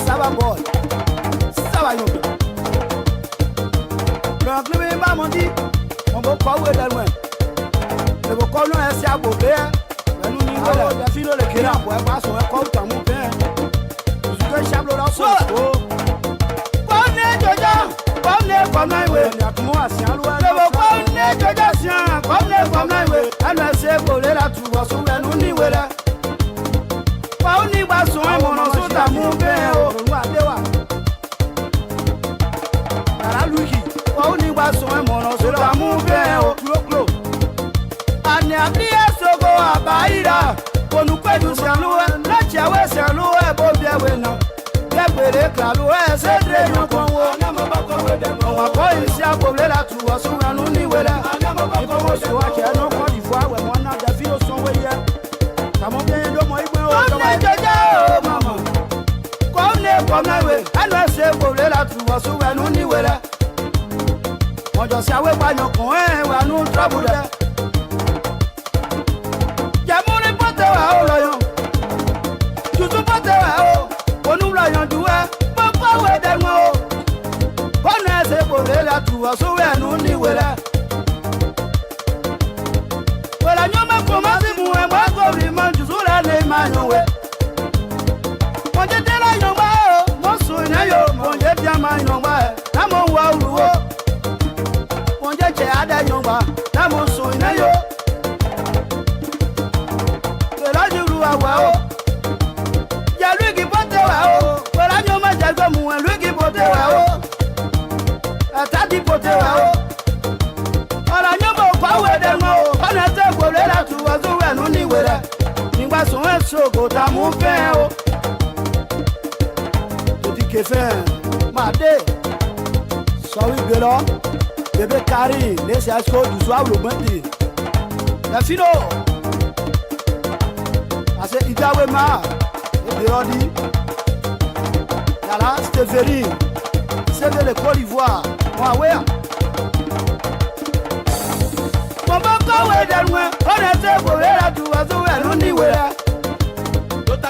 ça va boy. Ça va yo. Donc lui m'a dit on va pas où est loin. Le beau colon est si abobé. Mais nous n'y voilà, la fille le kéra pour pas son école dans mon père. Je que chablo dans so. Bonne joja, bonne comme ouais. Moi si en loin. Le beau bonne joja sien, bonne comme ouais. Elle s'est volé la tout va sous nous n'y voilà. Pas on y va son mon so ta mon père. Wa dewa. Ara luki. Pas on y va son mon so ta mon père. Clo. Ani abia sogo abaira konu pedu sianuwe na chiawe sianuwe bobia wena lebere klaluwe sedre yokonwo na mabako wedemo wa ko isi aboble la tuwa sunanu ni wela na mabako so ache no ko divoa we mona da filo sonwe ye tamo bien do mo igbe o so wa jeje o mama ko ne ko na we anu se boble la tuwa sunanu ni wela mojo siawe pa yokon wa nu trouble de so we no ni wela wela nyoma ko mazi mu e mo ko ri man ju so la le ma yo we mo je de la yo ma mo so na yo mo je bia ma yo ma na mo wa uruwo mo je che ada yo ma na mo so na yo wela ju ru awa o ya lu ki pote wa o wela nyoma je go mu e lu ki pote wa o Tati potewa o. Ala nyomo kwa wedemo o. Kana te golela tu wazuwe no ni wele. Ningba so enso ta mu fe o. To di ke fe. Ma de. So wi gelo. Bebe kari, les asko du soir le bandi. La fino. Ase itawe ma. E de odi. Yala, c'était veri. C'est de le Côte d'Ivoire. Moi, ouais. Mon bon corps est loin. On était pour la tour à tout, elle nous dit, ouais.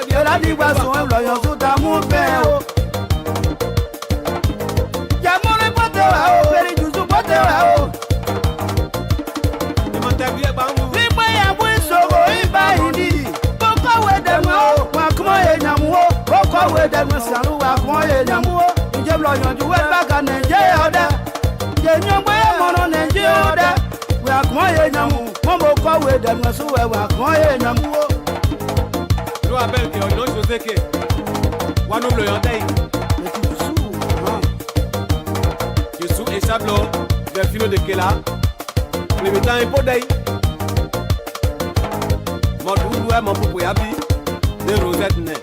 Elle a dit, boisson, elle l'a eu tout à mon père. Y'a mon reporter là-haut, elle est toujours porter là-haut. Il m'a dit, à bout, sogo, il va y dire. Mon corps est loin. Moi, comment est l'amour? Mon corps est loin, c'est un loup, comment est l'amour? Je bloque du web back and Nigeria. Je n'ai pas mon Nigeria. We are going to Momo with them, so we are going to Je rappelle que non, je sais que Wanou le Yandai. Je suis et Chablo, des filos de Kela. Les mettants et Podei. Mon doudou est mon popo yabi. Des rosettes nées.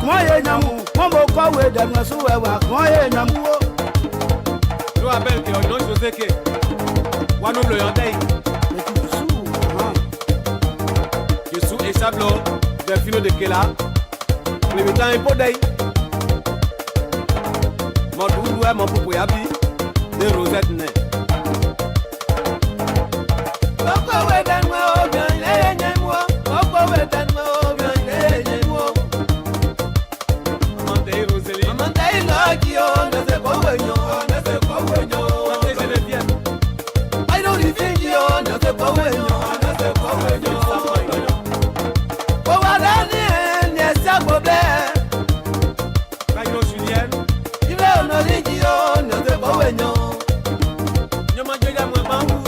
akoye nyamu momo kowe dem so we akoye nyamu Nous appelle que non José que Wanou le yandei Yesu et Sablo Delphino de Kela Le mitan et Podei Mon doudou et mon popo yabi De Rosette ne Oko we den mo obian le nyemwo Oko we den mo obian le nyemwo Amante Roseline Amante Loki o ne se ko we nyo ne se ko we nyo Amante Geneviève I don't think you ne se ko we nyo ne se ko we nyo Ko wa dani ne se ko ble Kayo Julien Ibe ono ligi o ne se ko we nyo Nyoma joya mwe bangu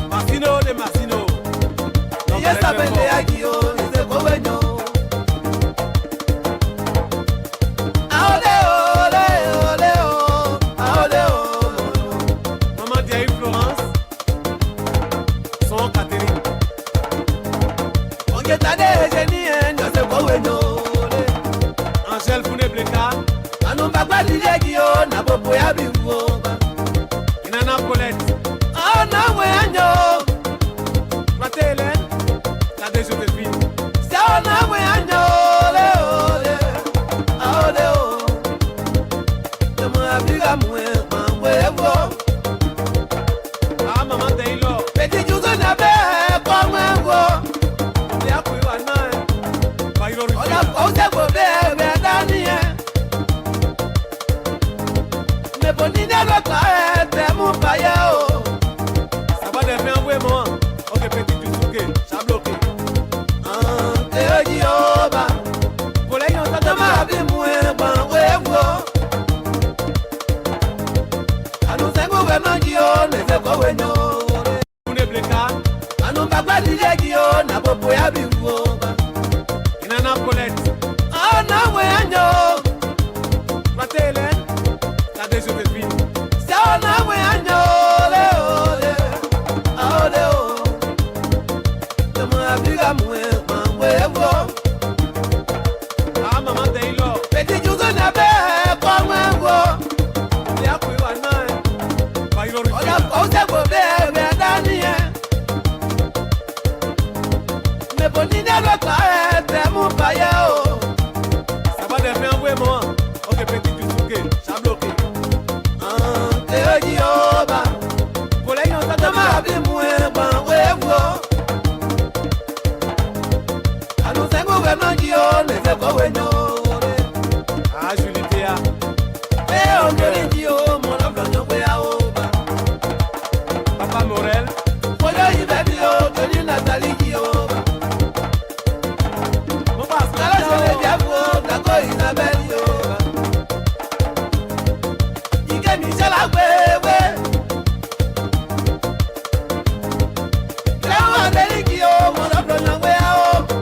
Masino de Masino. Yes, I been there, Gio, is a Covenio. Maman Diaye Florence, son Catherine. On get à des génies, non, c'est Covenio. Angèle Founé Bleka. Anou papa Didier Gio, n'a pas pour y habiller. Inana Colette. Ah, non, ouais, non. Maté Hélène, la de Joséphine. Ça, non, ouais, non. Olé, olé, oh. Je m'en applique à moi, ah, maman Taylor. Petit Jouzo n'a pas comme un gros. Il y a plus un an. On a posé pour bébé, Daniel. Mais bon, il n'y a pas de mon paillot. Ça va devenir vraiment. Ok, petit Jouzo, ça bloqué. Ah, t'es dit, oh, bah. Pour les gens, ça te m'a appelé, moi, bon, ouais, bon. Anu sengu wema gio neze kwa wenyo Une bleka Anu mbagwa lije gio na popo ya bivuoba Inana Colette Ana wenyo Mate Hélène La de Joséphine Saona wenyo Ole ole Aole o Nemo abiga mwe mwe evo Ah maman Taylor Petit Jouzo na be kwa mwengo Ya kuiwa nae Ola kose ko bebe Daniel Me bonine lo ka ete mu paye o Ça va devenir vraiment Ok petit Jouzo ça bloqué Ah te oji oba Pour les gens ça te m'a appelé moué ban wevo Anu sengu wema gio neze ko wenyo Ah Julie Théa Eh on me dit oh mon enfant we a oba Papa Morel Foyo ibebi o Tony Nathalie Gioba Mon passe Kala sele diabo Dako Isabelle Yoba Ike Michel Agwewe Cléo Adeli Gio Mon enfant we a oba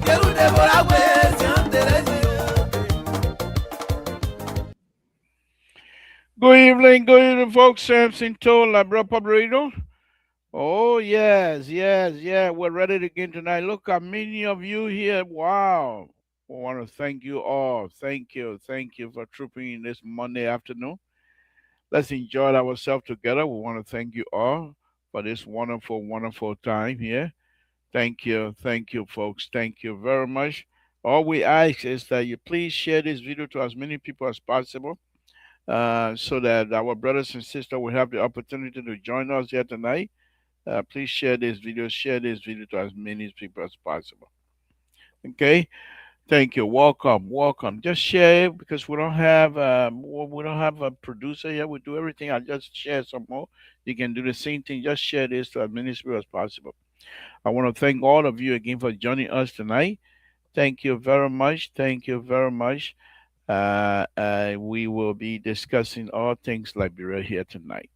Keru Deborah we Sian Teresi Good evening, folks. Samson told Labra Pabrino. Oh, yes, yeah. We're ready to begin tonight. Look how many of you here. Wow. I want to thank you all. Thank you for trooping in this Monday afternoon. Let's enjoy ourselves together. We want to thank you all for this wonderful time here. Thank you, folks. Thank you very much. All we ask is that you please share this video to as many people as possible. So that our brothers and sisters will have the opportunity to join us here tonight. Please share this video to as many people as possible. Okay, thank you. Welcome. Just share it because we don't have a producer here. We do everything. I just share some more. You can do the same thing. Just share this to as many people as possible. I want to thank all of you again for joining us tonight. Thank you very much. We will be discussing all things Liberia here tonight.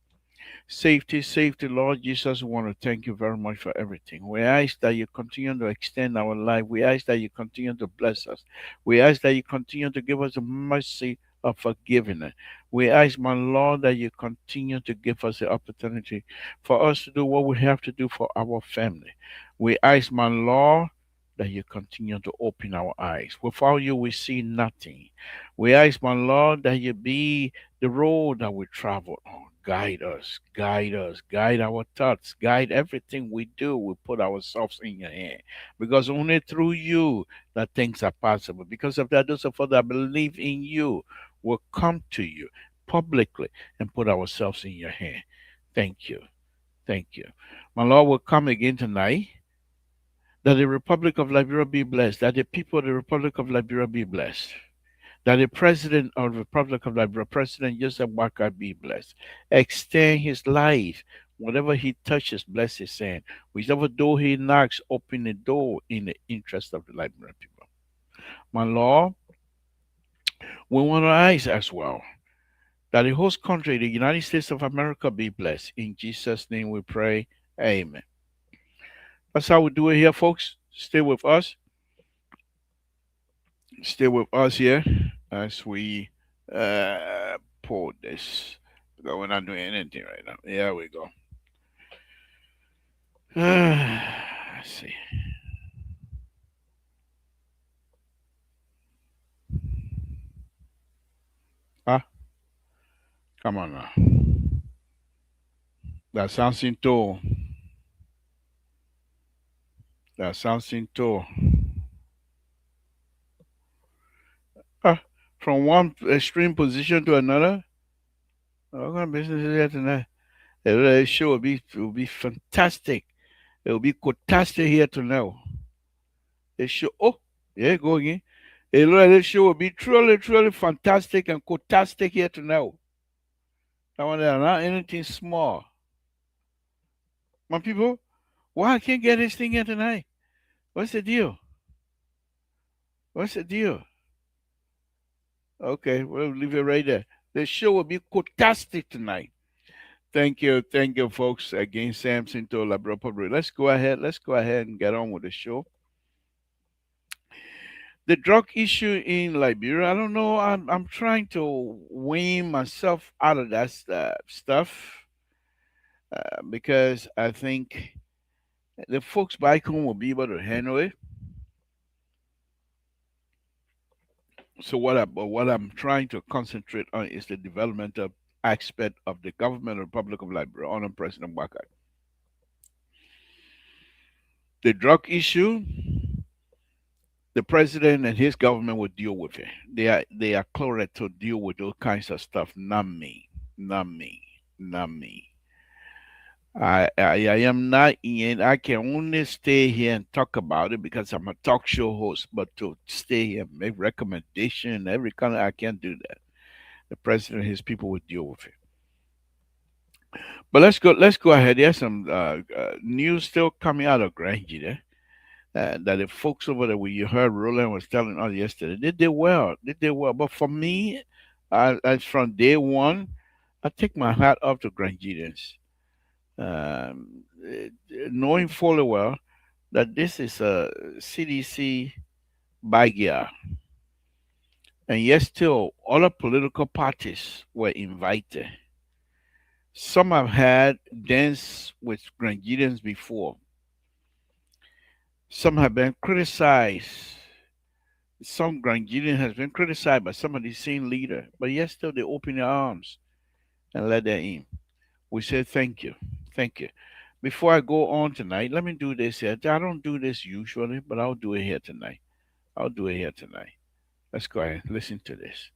Safety, Lord Jesus, we want to thank you very much for everything. We ask that you continue to extend our life. We ask that you continue to bless us. We ask that you continue to give us the mercy of forgiveness. We ask, my Lord, that you continue to give us the opportunity for us to do what we have to do for our family. We ask, my Lord, that you continue to open our eyes. Without you, we see nothing. We ask, my Lord, that you be the road that we travel on. Guide us, guide our thoughts, guide everything we do. We put ourselves in your hand because only through you that things are possible. Because of that, those of us that believe in you will come to you publicly and put ourselves in your hand. Thank you. Thank you. My Lord will come again tonight. That the Republic of Liberia be blessed. That the people of the Republic of Liberia be blessed. That the President of the Republic of Liberia, President Joseph Waka, be blessed. Extend his life. Whatever he touches, bless his hand. Whichever door he knocks, open the door in the interest of the Liberian people. My Lord, we want to ask as well that the host country, the United States of America, be blessed. In Jesus' name we pray. Amen. That's how we do it here, folks. Stay with us. Stay with us here as we pull this. Because we're not doing anything right now. Here we go. Let's see. Ah, come on now. That's Samson too. That's Samson too. Ah, from one extreme position to another. What kind of business is that tonight? The show will be fantastic. It will be fantastic here to know. The show. Oh, yeah, go again. The show will be truly fantastic and fantastic here to know. I want to not anything small. My people, why I can't get this thing here tonight? What's the deal? What's the deal? Okay, we'll leave it right there. The show will be fantastic tonight. Thank you, folks. Again, Samson to Labra Public. Let's go ahead and get on with the show. The drug issue in Liberia, I don't know. I'm trying to wean myself out of that stuff because I think the folks back home will be able to handle it. So what I'm trying to concentrate on is the developmental aspect of the government of the Republic of Liberia under President Waka. The drug issue, the president and his government will deal with it. They are cleared to deal with those kinds of stuff. Not me. I am not in. I can only stay here and talk about it because I'm a talk show host. But to stay here, make recommendation, every kind of, I can't do that. The president and his people will deal with it. But let's go ahead. There's some news still coming out of Grangy there. That the folks over there, where you heard Roland was telling us yesterday, they did well. But for me, as from day one, I take my hat off to Grangians. Knowing fully well that this is a CDC backyard. And yet still, other political parties were invited. Some have had dance with Grangians before. Some have been criticized. Some Grangian has been criticized by some of the same leader, but yet still they open their arms and let them in. We say thank you. Thank you. Before I go on tonight, let me do this here. I don't do this usually, but I'll do it here tonight. Let's go ahead and listen to this.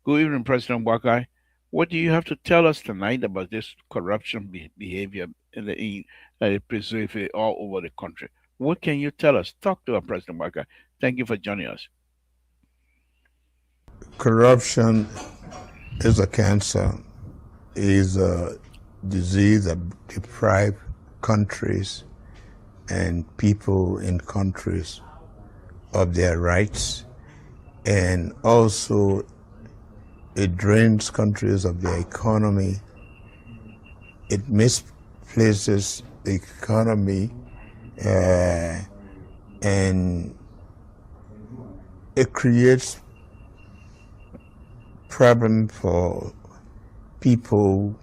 Good evening, President Wakai. What do you have to tell us tonight about this corruption behavior that is preserved all over the country? What can you tell us? Talk to our President Wakai. Thank you for joining us. Corruption is a cancer, is a disease that deprives countries and people in countries of their rights, and also it drains countries of their economy. It misplaces the economy, and it creates problem for people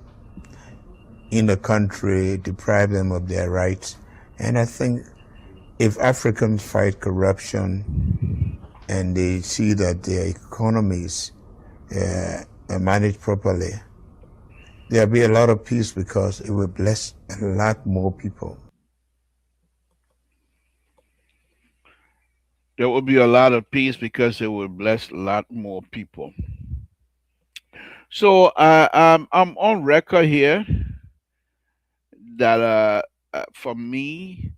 in the country, deprive them of their rights. And I think if Africans fight corruption and they see that their economies are managed properly, there'll be a lot of peace because it will bless a lot more people. There will be a lot of peace because it will bless a lot more people. So I'm on record here that for me,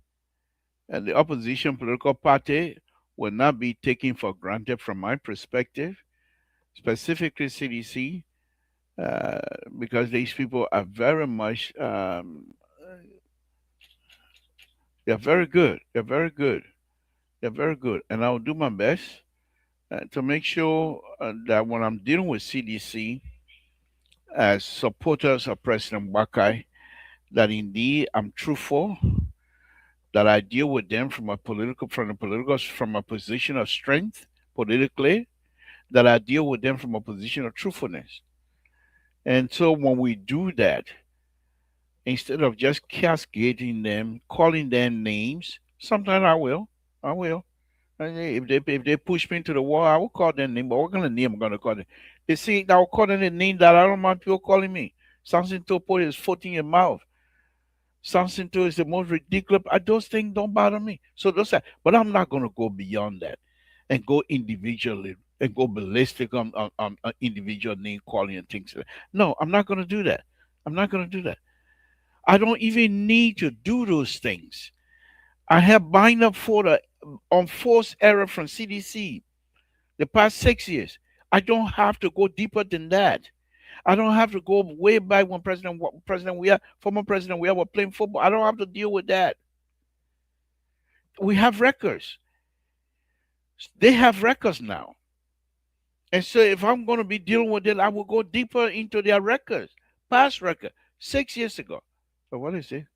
the opposition political party will not be taken for granted from my perspective, specifically CDC, uh, because these people are very much, they're very good. They're very good. They're very good. And I'll do my best to make sure that when I'm dealing with CDC as supporters of President Bakai, that indeed I'm truthful, that I deal with them from a position of strength politically, that I deal with them from a position of truthfulness. And so when we do that, instead of just cascading them, calling them names, sometimes I will. And if they push me into the wall, I will call them name. But what kind of name I'm gonna call them? They see I will call them a name that I don't mind people calling me. Samson Topo is 14 in mouth. Samson Topo is the most ridiculous. Those things don't bother me. So those are, but I'm not gonna go beyond that and go individually and go ballistic on individual name calling and things like that. No, I'm not gonna do that. I'm not gonna do that. I don't even need to do those things. I have bind up for the unforced error from CDC the past 6 years. I don't have to go deeper than that. I don't have to go way back when former President we were playing football. I don't have to deal with that. We have records. They have records now. And so if I'm going to be dealing with it, I will go deeper into their records, past record, 6 years ago. But what is it?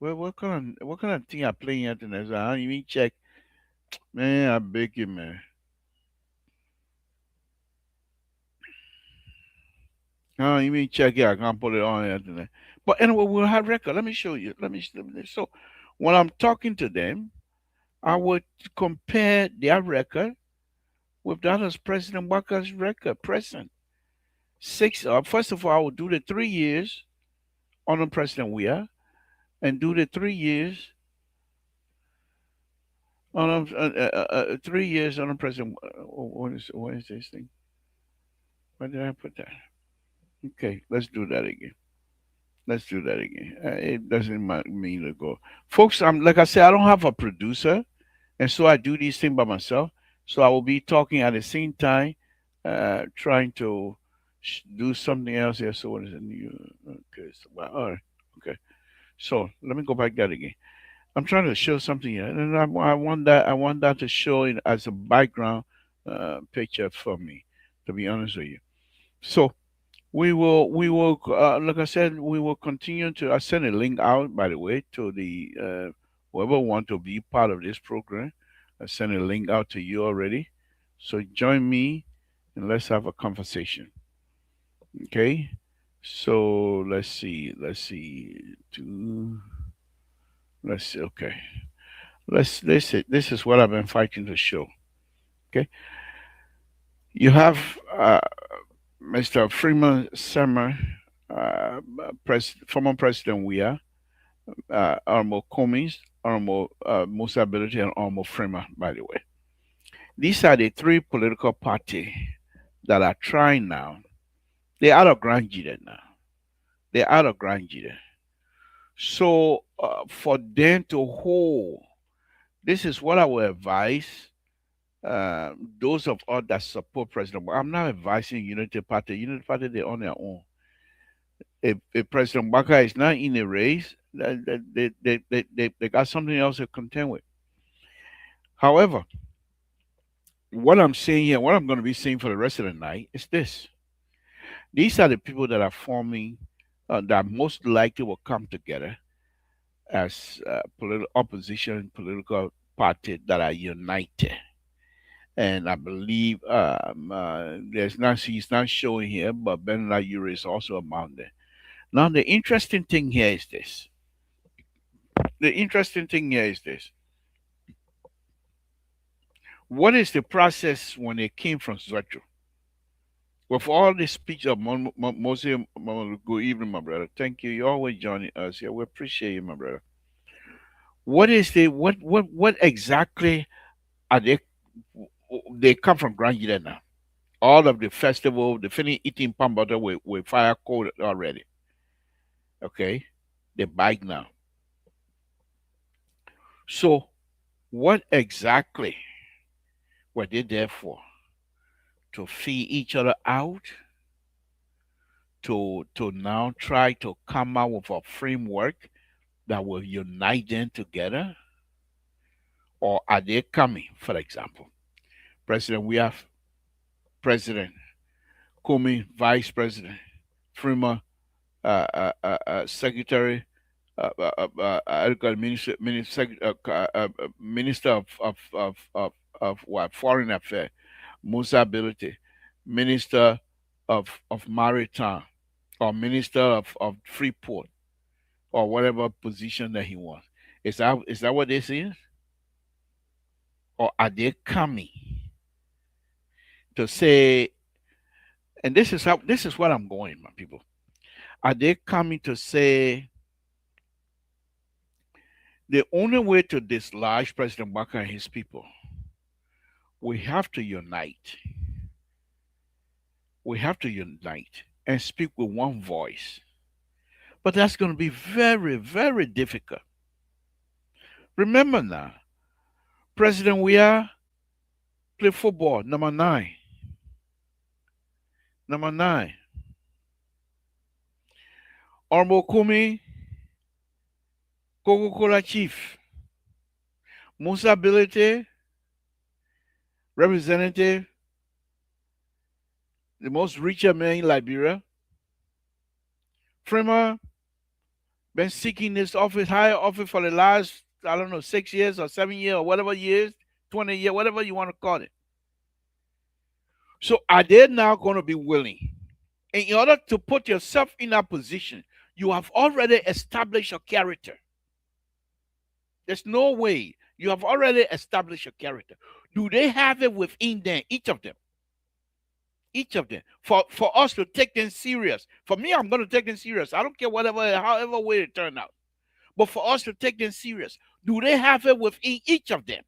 Well, what kind of thing I playing at the next? I don't even check. Man, I beg you, man. I don't even check it. I can't put it on at the next. But anyway, we'll have record. Let me show you. So when I'm talking to them, I would compare their record with that of President Walker's record, present. First of all, I will do the 3 years under President Weah and do the 3 years on 3 years under President. What is this thing? Where did I put that? Okay, let's do that again. Let's do that again. It doesn't mean to go, folks. I'm like I said, I don't have a producer, and so I do these things by myself. So I will be talking at the same time, trying to do something else here. So what is it? Okay, so, well, all right, okay. So let me go back that again. I'm trying to show something here, and I want that to show it as a background picture for me. To be honest with you, so we will like I said, we will continue to. I send a link out, by the way, to the whoever want to be part of this program. I sent a link out to you already, so join me and let's have a conversation. Okay, so to let's see. Okay, this is what I've been fighting to show. Okay, you have Mr. Freeman Summer, former President Weah, Honorable Cummings, Honorable Musa Ability, and Honorable Freeman, by the way. These are the three political parties that are trying now. They're out of Grand Jita now. They're out of Grand Jita. So for them to hold, this is what I would advise those of us that support President. I'm not advising Unity Party. Unity Party, they're on their own. If President Baka is not in the race, they got something else to contend with. However, what I'm saying here, what I'm going to be saying for the rest of the night is this. These are the people that are forming, that most likely will come together as political opposition political parties that are united. And I believe there's not he's not showing here, but Ben Layure is also among them. Now the interesting thing here is this. The interesting thing here is this. What is the process when they came from Zretro? With all this speech of Moses, good evening, my brother. Thank you. You're always joining us here. We appreciate you, my brother. What is the what exactly are they? They come from Grand Gila now. All of the festival, the finish eating palm butter with fire cold already. Okay, they bike now. So, what exactly were they there for? To feed each other out? To now try to come out with a framework that will unite them together? Or are they coming, for example? President, we have President, Comey, Vice President, Freeman, Secretary, Minister, Minister of what Foreign Affairs, Musa Ability, Minister of Maritime, or Minister of Freeport, or whatever position that he wants. Is that what this is? Or are they coming to say, and this is what I'm going, my people. Are they coming to say the only way to dislodge President Baka and his people, we have to unite. We have to unite and speak with one voice. But that's going to be very, very difficult. Remember now, President Weah play football, number 9. Number 9. Ormo Kumi, Coca-Cola Chief. Musa Ability, Representative, the most richer man in Liberia. Freeman been seeking this office, higher office for the last, I don't know, 6 years or 7 years or whatever years, 20 years, whatever you want to call it. So are they now going to be willing? In order to put yourself in that position, you have already established your character. There's no way. You have already established your character. Do they have it within them, each of them? Each of them. For us to take them serious. For me, I'm going to take them serious. I don't care however way it turn out. But for us to take them serious, do they have it within each of them?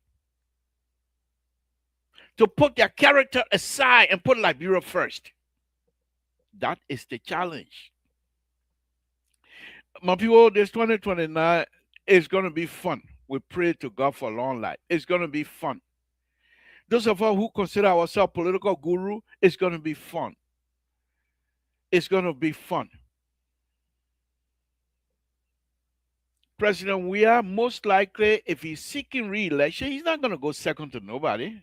To put their character aside and put Liberia first. That is the challenge. My people, this 2029 is going to be fun. We pray to God for long life. It's going to be fun. Those of us who consider ourselves political guru, it's going to be fun. It's going to be fun. President Weah, most likely, if he's seeking re-election, he's not going to go second to nobody.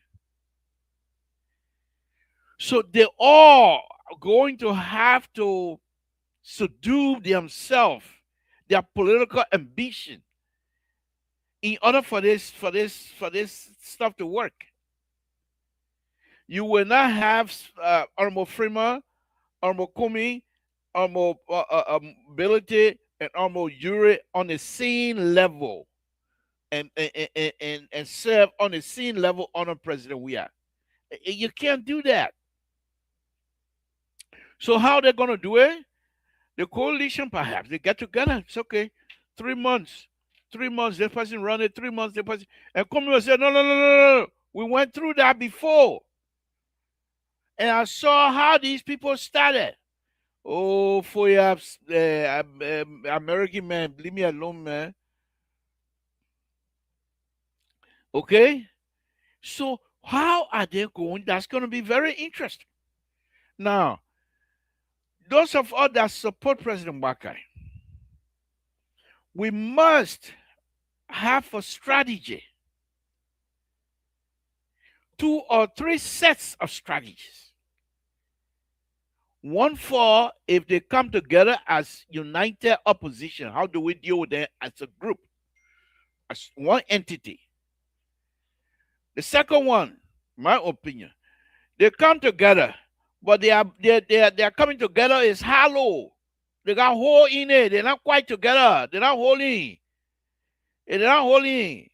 So they're all going to have to subdue themselves, their political ambition, in order for this stuff to work. You will not have Armo Freeman, Armo Kumi, Armo Ability, and Armo Yuri on the same level, and serve on the same level under President Weah. You can't do that. So how they're going to do it? The coalition, perhaps, they get together. It's okay. 3 months. 3 months, this person run it. 3 months, this person. And come and say, no. We went through that before. And I saw how these people started. Oh, for your American man, leave me alone, man. Okay? So how are they going? That's going to be very interesting. Now, those of us that support President Bakari, we must have a strategy. 2 or 3 sets of strategies. One for if they come together as united opposition, how do we deal with them as a group, as one entity? The second one, My opinion. They come together, but they are coming together is hollow. They got hole in it. They're not quite together. They're not holding. They're not holding.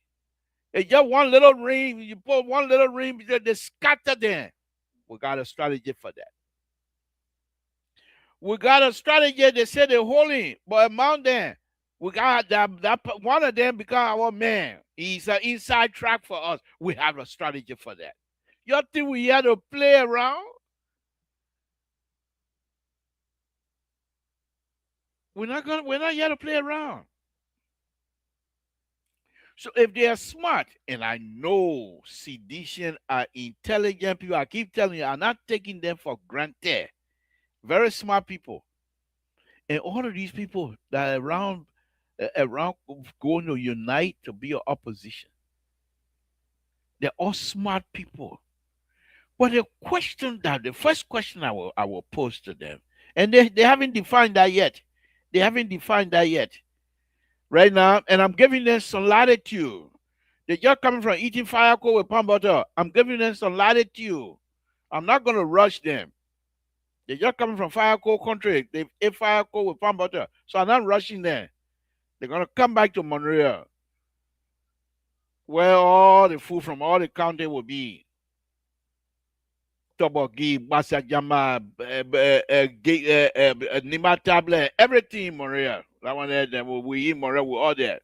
It's just one little ring. You put one little ring, they scatter them. We got a strategy for that. We got a strategy. They say they're holding, but among them, we got that one of them become our man. He's an inside track for us. We have a strategy for that. You think we had to play around? We're not here to play around. So if they are smart, and I know seditious are intelligent people, I keep telling you, I'm not taking them for granted. Very smart people. And all of these people that are around going to unite to be your opposition. They're all smart people. But the first question I will pose to them, and they haven't defined that yet. They haven't defined that yet. Right now, and I'm giving them some latitude. They're just coming from eating fire coal with palm butter. I'm giving them some latitude. I'm not going to rush them. They're just coming from fire coal country. They ate fire coal with palm butter. So I'm not rushing them. They're going to come back to Monrovia, where all the food from all the county will be. Tobogi, Basajama, Nima tablet, everything in Monrovia. That one there, that we eat Monrovia, we're all there.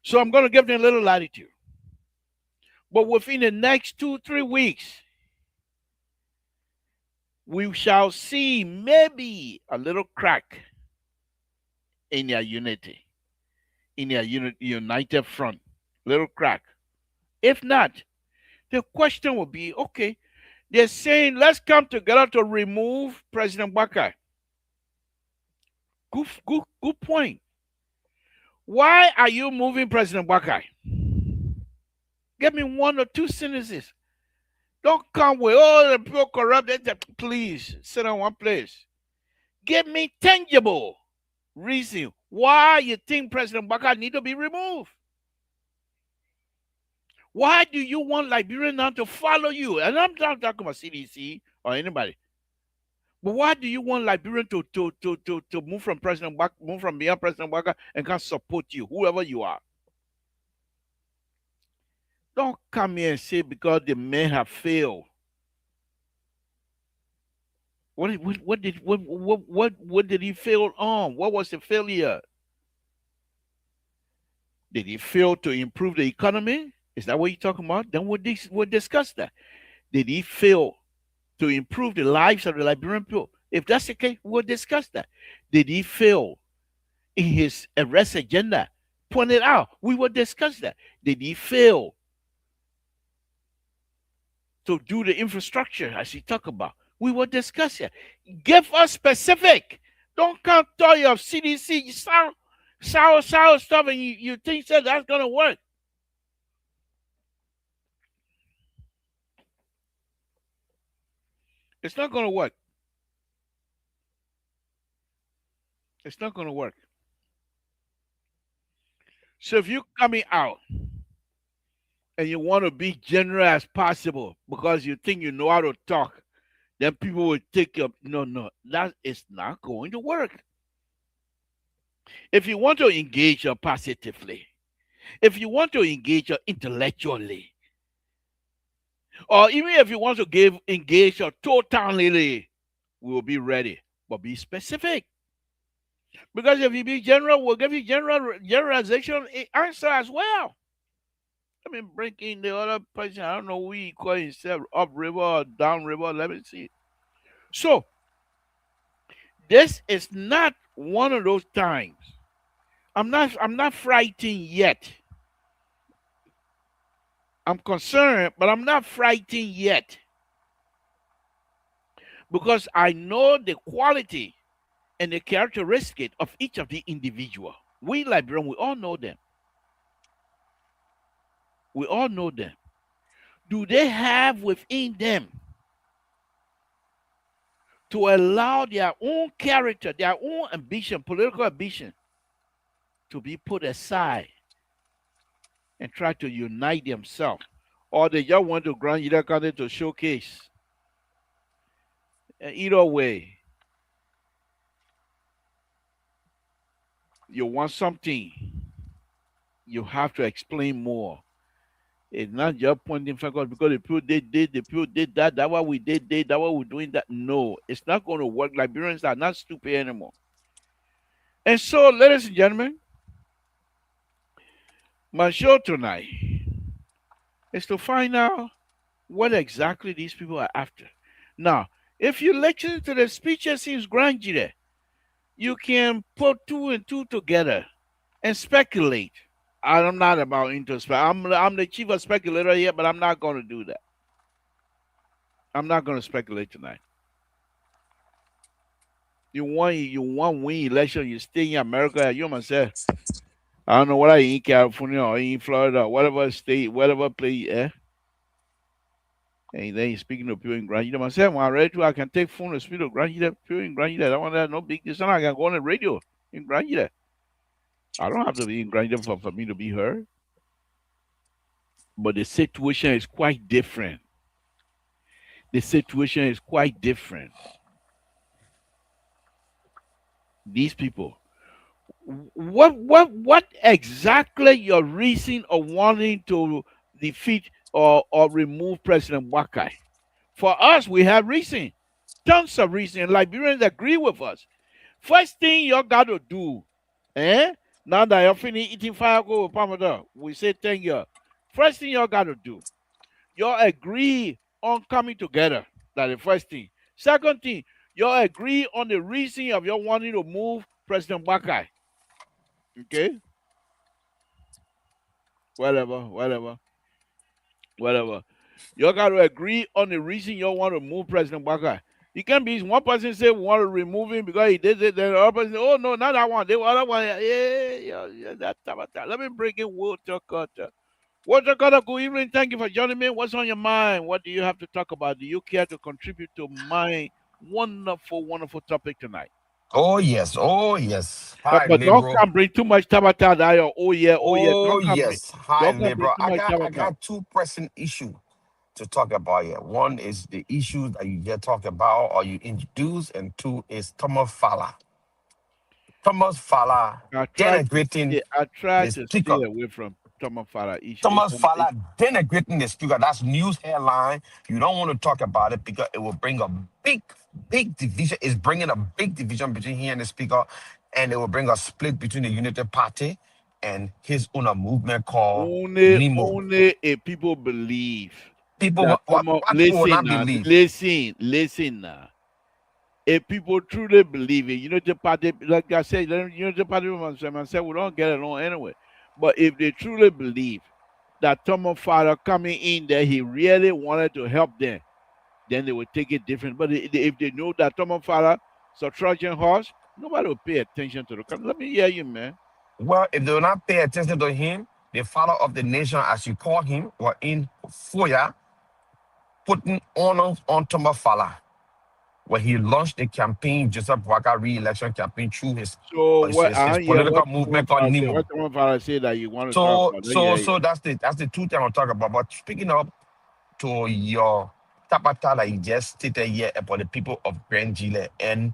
So I'm going to give them a little latitude. But within the next 2-3 weeks, we shall see maybe a little crack in their unity, in their united front, little crack. If not, the question will be, okay, they're saying, let's come together to remove President Baka. Good point. Why are you moving President Baka? Give me 1 or 2 sentences. Don't come with, oh, the people corrupt. Please, sit on one place. Give me tangible reason why you think President Baka need to be removed. Why do you want Liberians now to follow you? And I'm not talking about CDC or anybody. But why do you want Liberians to move from move from beyond President Baka and can support you, whoever you are? Don't come here and say because the men have failed. What did he fail on? What was the failure? Did he fail to improve the economy? Is that what you're talking about? Then we'll discuss that. Did he fail to improve the lives of the Liberian people? If that's the case, we'll discuss that. Did he fail in his arrest agenda? Point it out. We will discuss that. Did he fail to do the infrastructure as he talked about? We will discuss it. Give us specific. Don't come tell you of CDC sour stuff and you think that that's going to work. It's not going to work. It's not going to work. So if you're coming out and you want to be general as possible because you think you know how to talk, then people will take you up. No, that is not going to work. If you want to engage positively, if you want to engage intellectually, or even if you want to engage totally, we will be ready. But be specific. Because if you be general, we'll give you generalization answer as well. I mean, bring in the other person. I don't know who he call himself, upriver or downriver. Let me see. So, this is not one of those times. I'm not frightened yet. I'm concerned, but I'm not frightened yet. Because I know the quality and the characteristic of each of the individual. We Liberians, we all know them. We all know them. Do they have within them to allow their own character, their own ambition, political ambition, to be put aside and try to unite themselves or they just want to grant either County to showcase. Either way, you want something, you have to explain more. It's not just pointing fingers because the people did, the people did that, that's why we did, that's why we're doing that. No, it's not going to work. Liberians are not stupid anymore. And so, ladies and gentlemen, my show tonight is to find out what exactly these people are after. Now, if you listen to the speeches since Grandjire, you can put two and two together and speculate. I'm not about into I'm the chief of speculator here, but I'm not going to do that. I'm not going to speculate tonight. You want win election, you stay in America, you must say, I don't know what I in California or in Florida, whatever state, whatever place, and then he's speaking to people in Grand Union. Myself, when I'm ready to, I can take phone and speak to Grand Union, people in Grand Union. I want that no big deal. I can go on the radio in Grand Union. I don't have to be in Grand Union for me to be heard. But the situation is quite different. The situation is quite different. These people, what exactly your reason of wanting to defeat or remove President Wakai? For us, we have reason, tons of reason. Liberians agree with us. First thing you got to do, now that you're finished eating fire go with Palmador, we say thank you. First thing you got to do, you agree on coming together. That's the first thing. Second thing, you agree on the reason of your wanting to move President Wakai. Okay? Whatever. You got to agree on the reason you want to move President Wakai. It can be one person say we want to remove him because he did it, then the other person say, oh no, not that one. The other one, yeah, that. Let me bring in Walter Carter. Walter Carter, good evening. Thank you for joining me. What's on your mind? What do you have to talk about? Do you care to contribute to my wonderful topic tonight? Oh yes. Hi, But don't Libro. come bring too much tabata that oh yeah. Oh Don't come bring. yes. Hi, Don't come bring Libro. too I much got I tabata. got two pressing issues to talk about here. One is the issue that you just talked about or you introduced, and two is Thomas Fowler. Thomas Fowler denigrating I the tried to stay speaker. away from Thomas Farah issue. Thomas Fowler denigrating the speaker. That's news headline. You don't want to talk about it because it will bring a big division. It's bringing a big division between he and the speaker, and it will bring a split between the Unity Party and his own movement called Nemo. Only if people believe People, that what people will not believe. listen now. If people truly believe it, Unity Party, like I said, Unity Party myself, we don't get along anyway. But if they truly believe that Thomas Farah coming in there, he really wanted to help them, then they will take it different. But if they know that Thomas Farah is a Trojan horse, nobody will pay attention to the. Let me hear you, man. Well, if they will not pay attention to him, the father of the nation, as you call him, were in Foya putting honor on Thomas Fowler, where he launched the campaign, Joseph Waka re-election campaign through his So what? his political movement called Nemo. What Thomas Farah say that you want to talk So about? so so that's the two things I'm talking about. But speaking up to your tapata that you just stated here about the people of Grand Gile and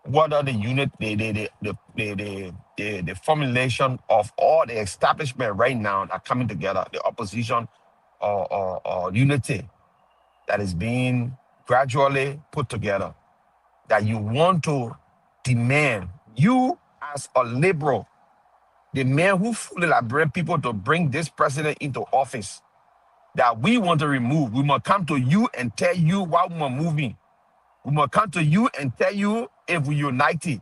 what are the unit the formulation of all the establishment right now that are coming together, the opposition or unity that is being gradually put together, that you want to demand, you as a liberal, the man who fully liberate people to bring this president into office, that we want to remove. We must come to you and tell you why we are moving. We must come to you and tell you if we united.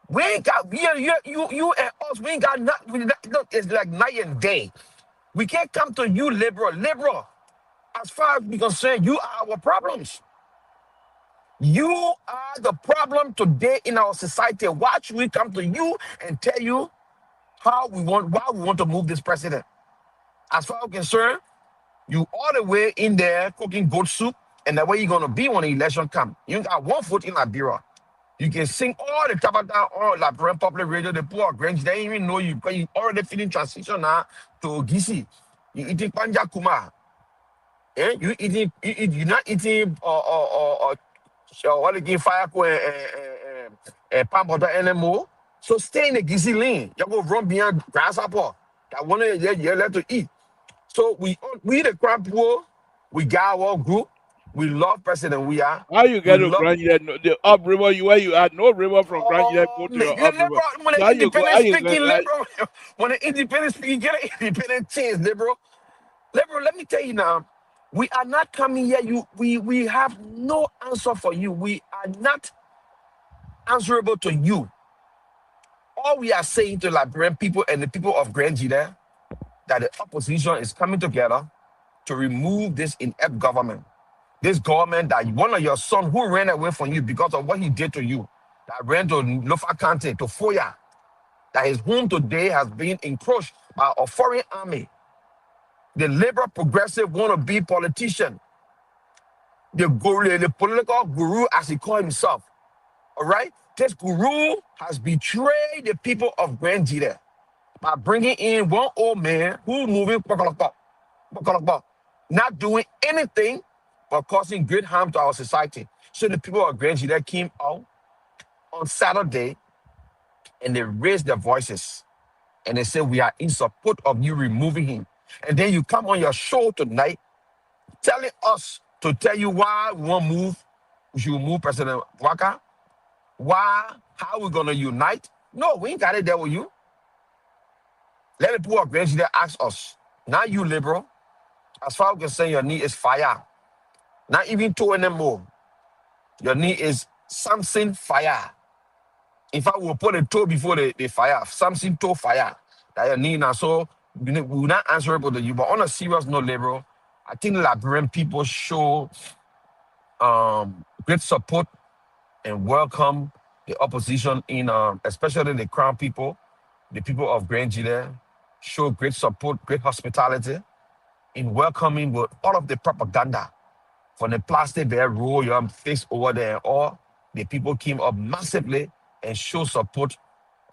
We ain't got you and us. We ain't got nothing. It's like night and day. We can't come to you, liberal. As far as we concerned, you are our problems. You are the problem today in our society. Why should we come to you and tell you why we want to move this president? As far as I'm concerned, you all the way in there cooking goat soup, and the way you're gonna be when the election come. You ain't got one foot in Liberia. You can sing all the tabata, all Liberian public radio, the poor Grange, they even know you because you already feeling transition now to Gisi. You eating Panja Kuma. Eh? You're not eating what again fire and palm butter anymore. So stay in the gizzy lane. You go run beyond grasshopper. That one you're left to eat. So we the crab poor, we got our group. We love President. We are. How you We get to love. Grand United? The up river, where you had no river from Grand United go Oh, to man, the you up river. liberal. When So the how you go? How independent you speaking, get? liberal. When the independent speaking, get an independent chance, liberal. Liberal, let me tell you now. We are not coming here. We have no answer for you. We are not answerable to you. All we are saying to Liberian people and the people of Grand Gita that the opposition is coming together to remove this inept government. This government that one of your son who ran away from you because of what he did to you, that ran to Lofa County, to Foya, that his home today has been encroached by a foreign army. The liberal progressive want to be politician, the guru, the political guru as he called himself. All right, this guru has betrayed the people of Grand Gita by bringing in one old man who moving not doing anything but causing great harm to our society. So the people of Grand Gita came out on Saturday and they raised their voices and they said, we are in support of you removing him. And then you come on your show tonight telling us to tell you why we want to move, we should move President Waka. Why, how we going to unite? No, we ain't got it there with you. Let the people of Grand Gita ask us. Now you liberal, as far as we can say your need is fire. Not even two anymore. Your need is Samson fire. In fact, we'll put a toe before the fire. Samson toe fire. That your need now. So we're not answerable to you. But on a serious note, liberal, I think Liberian people show great support and welcome the opposition in especially the Crown people, the people of Grand Gita, show great support, great hospitality in welcoming with all of the propaganda from the plastic bear roll your face over there. All the people came up massively and show support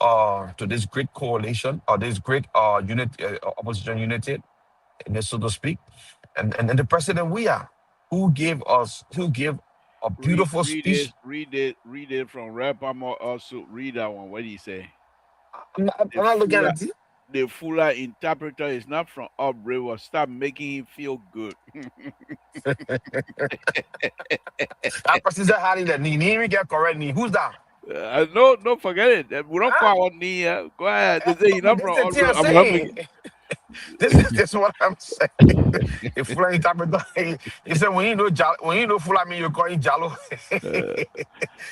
to this great coalition or this great opposition unity, so to speak. And the president we are, who gave a beautiful speech. Read it from Rap. I'm also read that one. What do you say? I'm not looking at it. The fuller interpreter is not from up river. Stop making him feel good. That person said hiding the knee. He even get correct knee. Who's that? No, don't forget it. We don't call on knee. Go ahead. They say you're not from up river. I'm not making. This is what I'm saying. The fuller interpreter. He said when you know fuller, I mean you call him Jalo.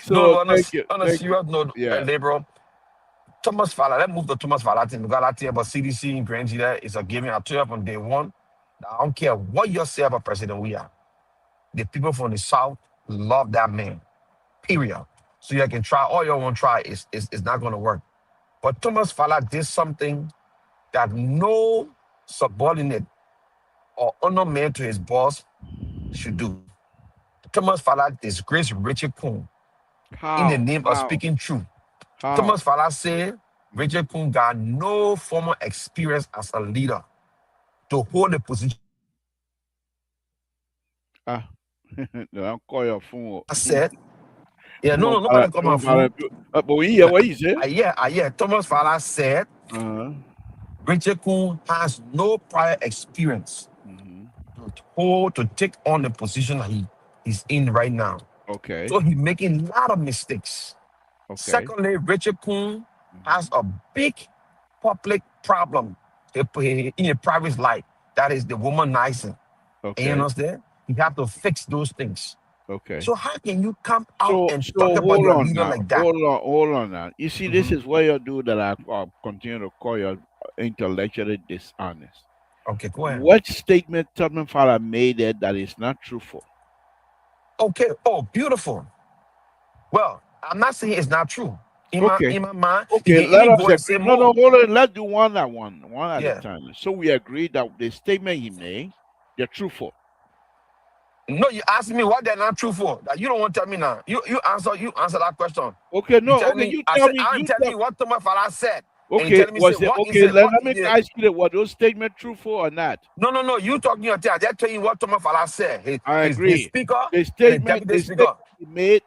So No, thank you. on a serious note, Yeah. bro. Thomas Fala, let's move to Thomas Fala thing because that thing about CDC in Grand Gita is a giving. I told you from day one. I don't care what you say about President we are. The people from the South love that man. Period. So you can try all you want to try is not going to work. But Thomas Fala did something that no subordinate or honor man to his boss should do. Thomas Fala disgraced Richard Kuhn in the name of speaking truth. Thomas Fala said Richard Kuhn got no formal experience as a leader to hold the position. Don't call your phone. I said, yeah, nobody call my phone. But we hear what you say. Yeah. Thomas Fala said Richard Kuhn has no prior experience to take on the position that he's in right now. Okay. So he's making a lot of mistakes. Okay. Secondly, Richard Kuhn has a big public problem in a private life. That is the womanizing. Okay. And you understand? You have to fix those things. Okay. So how can you come out and talk about your leader like that? Hold on now. You see, this is where you do that I continue to call you intellectually dishonest. Okay, go ahead. What statement Tubman Fowler made that is not truthful? Okay. Oh, beautiful. Well, I'm not saying it's not true. In my mind, okay, let us say no, hold on. Let's do one at a time. So we agree that the statement he made, they're truthful. No, you asked me what they're not truthful. That you don't want to tell me now. You answer that question. Okay, no. You tell me what Thomas Fala said. And you Okay, telling me, say, what is it? let What me is it? ask you that, were those statements truthful or not? No. You talking your thing. They're telling you what Thomas Fala said. I His agree. speaker The and the statement, deputy speaker.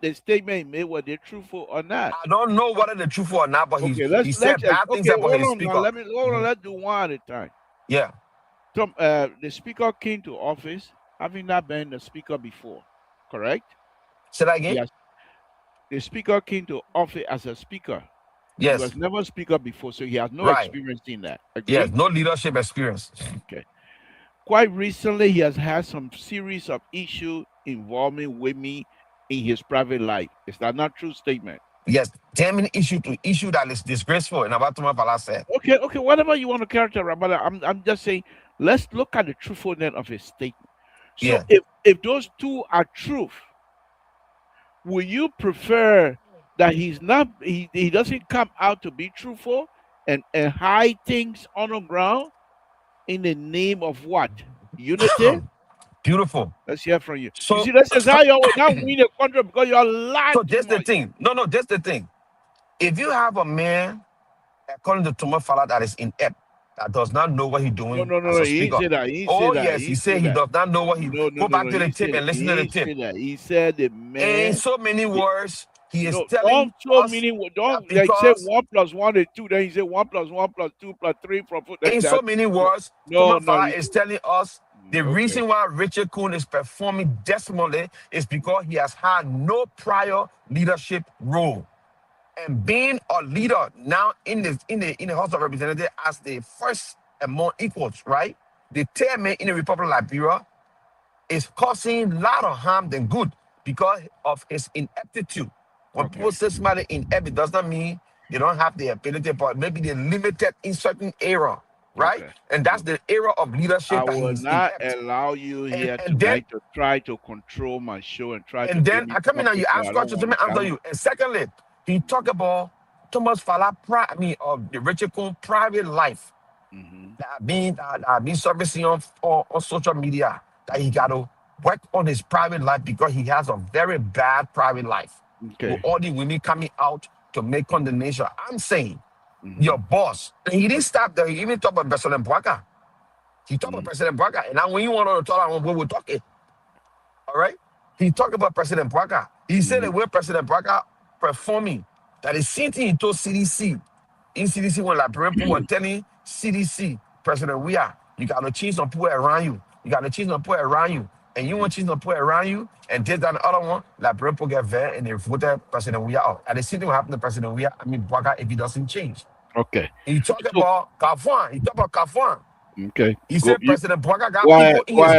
the statement he made, were they truthful or not? I don't know whether the truth or not, but Okay, he said bad things about hold his on now. speaker. Let's do one at a time. Yeah. The speaker came to office having not been the speaker before, correct? Say that again? Yes. The speaker came to office as a speaker. He Yes. was never speaker before, so he has no Right. experience in that. Agree? Yes. No leadership experience. Okay. Quite recently, he has had some series of issues involving women in his private life. Is that not true statement? Yes. Damn an issue that is disgraceful. And about Thomas Fala said. Okay, whatever you want to characterize, but I'm just saying, let's look at the truthfulness of his statement. So Yeah. if those two are truth, will you prefer that he doesn't come out to be truthful and hide things on the ground in the name of what? Unity? Beautiful. Let's hear from you. So- You see, this is how you will not win a country because you're lying. So that's the thing. No, that's the thing. If you have a man, according to Thomas Fala, that is inept, that does not know what he's doing No, as a he speaker. didn't say that. He Oh, said that. yes, he said he does not know what he... Go back to the tape and listen to the tape. He said the man... In so many words, he is No, telling don't us don't that like say because... 1 + 1 is 2. Then he said 1 + 1 + 2 + 3 from In so many words, Thomas Fala is telling us the reason why Richard Kuhn is performing dismally is because he has had no prior leadership role. And being a leader now in the House of Representatives as the first among equals, right? The third man in the Republic of Liberia is causing a lot of harm than good because of his ineptitude. When people say somebody inept, it does not mean they don't have the ability, but maybe they're limited in certain era, right? Okay. And that's the era of leadership I that will he's not inept. allow you here and then- tonight to try to control my show and try to And give then me I come in and you topics ask that I don't questions, let me want to answer you. And secondly, he talk about Thomas Fala, of the Richard Kuhn private life Mhm. that have been servicing on social media, that he got to work on his private life because he has a very bad private life. Okay. With all the women coming out to make condemnation. I'm saying, Mhm. your boss, and he didn't stop there. He even talked about President Bwaka. He talked about President Bwaka. And now when you want to talk about what we're talking, all right? He talked about President Bwaka. He said the way President Bwaka performing, that is same thing he told CDC. In CDC, when Liberian people were telling CDC, President, you got to change some people around you. You got to change some people around you. And you want to change some people around you, and this, that, and the other one, Liberian people get there and they voted President Weah out. And the same thing will happen to President Weah, Bwaka, if he doesn't change. Okay. He talked about Kafwan. He talked about Kafwan. Okay. He said President Bwaka got Go people in his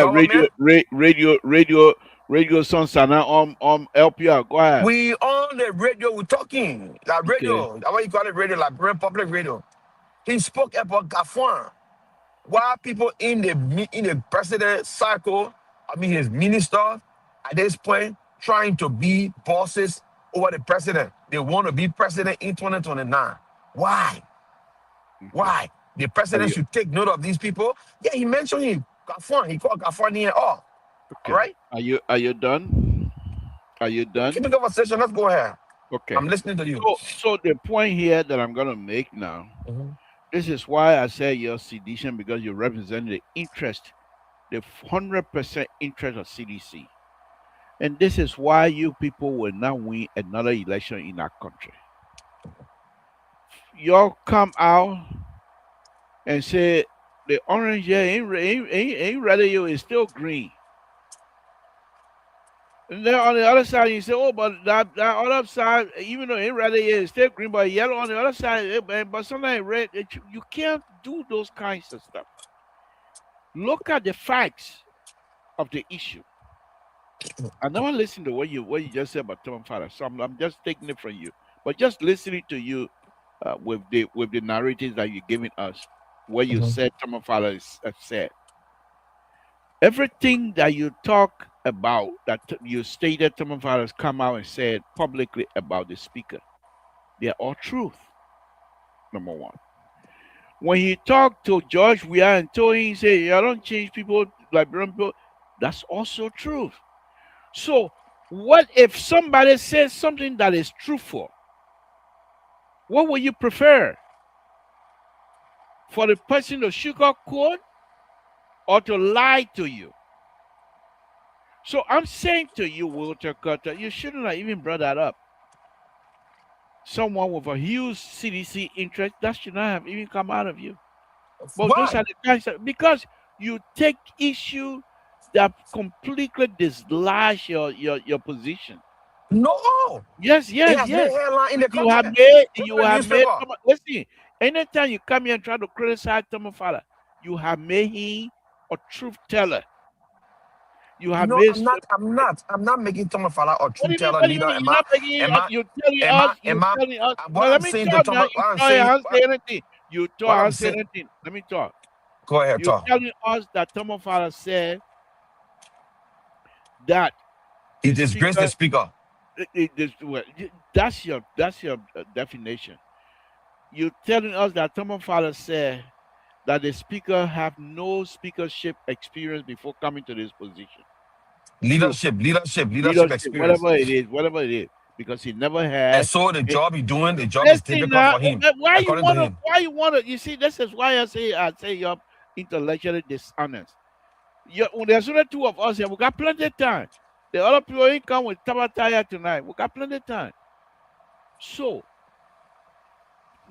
government. Radio Sonsana help you out. Go ahead. We on the radio, we're talking. Like radio. That's why you call it radio, like public radio. He spoke about Kafwan. Why people in the president cycle, his minister, at this point, trying to be bosses over the president. They want to be president in 2029. Why? Why? The president should take note of these people. Yeah, he mentioned him. Kafwan. He called Kafwan here all. Okay. All right? Are you done? Are you done? Keep the conversation. Let's go ahead. Okay. I'm listening to you. So the point here that I'm gonna make now, this is why I say you're sedition, because you represent the interest, the 100% interest of CDC. And this is why you people will not win another election in our country. Y'all come out and say the orange here ain't ready, you is still green. And then on the other side, you say, oh, but that other side, even though it rather is still green, but yellow on the other side, but sometimes red. You can't do those kinds of stuff. Look at the facts of the issue. I never listened to what you just said about Tom Father, so I'm just taking it from you. But just listening to you with the narratives that you're giving us, what you said Tom Father has said. Everything that you talk about, that you stated Tom Father has come out and said publicly about the speaker, they are all truth. Number one. When he talked to George Weah and told him, he said, "I don't change people like people," that's also truth. So, what if somebody says something that is truthful? What would you prefer? for the person to sugarcoat or to lie to you. So I'm saying to you, Walter Carter, you shouldn't have even brought that up. Someone with a huge CDC interest, that should not have even come out of you. But those Why? are the kinds of, because you take issue that completely dislodge your position. No. Yes, It yes, has no yes. headline in the You country. have made, Look you at the have made, newspaper. listen, anytime you come here and try to criticize Thomas Fowler, you have made him a truth teller. You have No, made, I'm not. I'm not. I'm not making Thomas Fala or what do truth you mean, teller what do you leader. mean? You're not making, Am I, you're telling am I, us, am I, no, what let I'm me saying to talk now. Thomas, You what I'm talk, I saying, haven't say anything. You talk, what I I'm haven't say saying, anything. Let me talk. go ahead, You're talk. telling us that Thomas Fowler said that He the disgraced the speaker, speaker. well, that's your definition. You're telling us that Thomas Fowler said that the speaker have no speakership experience before coming to this position. True. Leadership Leadership, experience. whatever it is, because he never And had. so the job he's doing, the job is Listen difficult now, for him, why you according to wanna? him. Why you wanna? You see, this is why I say you're intellectually dishonest. There's only two of us here. We got plenty of time. The other people ain't come with Tabataya tonight. We got plenty of time. So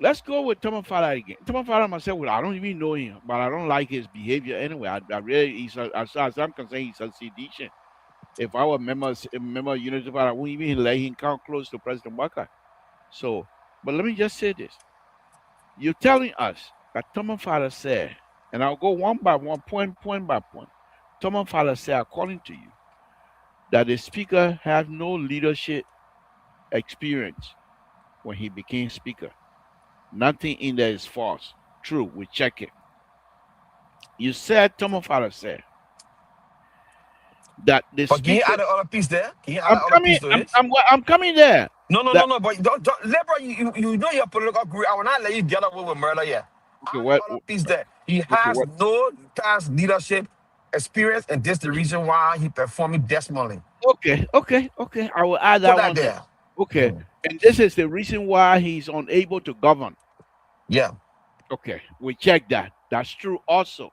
let's go with Thomas Fowler again. Thomas Fowler myself, well, I don't even know him, but I don't like his behavior anyway. I really, as far as I'm concerned, he's a sedition. If I were a member of Unity Party, I wouldn't even let him come close to President Walker. So, but let me just say this. You're telling us that Thomas Fowler said, and I'll go one by one, point by point. Thomas Fowler said, according to you, that the speaker had no leadership experience when he became speaker. Nothing in there is false. True, we check it. You said, Thomas Fowler said, that the But can you speaker. add the other piece there? Can you add I'm the other coming. piece to it? I'm coming there. That No. But Lebron, you know your political career. I will not let you get away with murder yet. okay. Add What? the other piece there. He Okay. has What? no past leadership experience, and this the reason why he performing dismally. Okay. I will add Put that that one there. there. Okay. And this is the reason why he's unable to govern. Yeah. Okay. We check that. That's true also.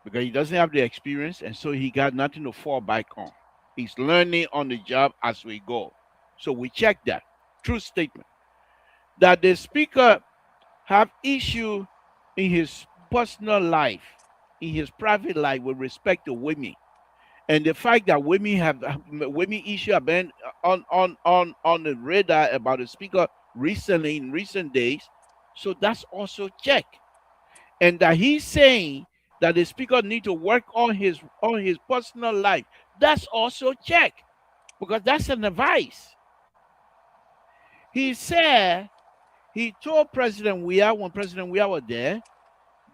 Because he doesn't have the experience, and so he got nothing to fall back on. He's learning on the job as we go. So we check that. True statement. That the speaker have issue in his personal life, in his private life with respect to women. And the fact that women issue have been on the radar about the speaker recently in recent days, so that's also check. And that he's saying that the speaker need to work on his personal life, that's also check, because that's an advice. He said he told President Weah when President Weah was there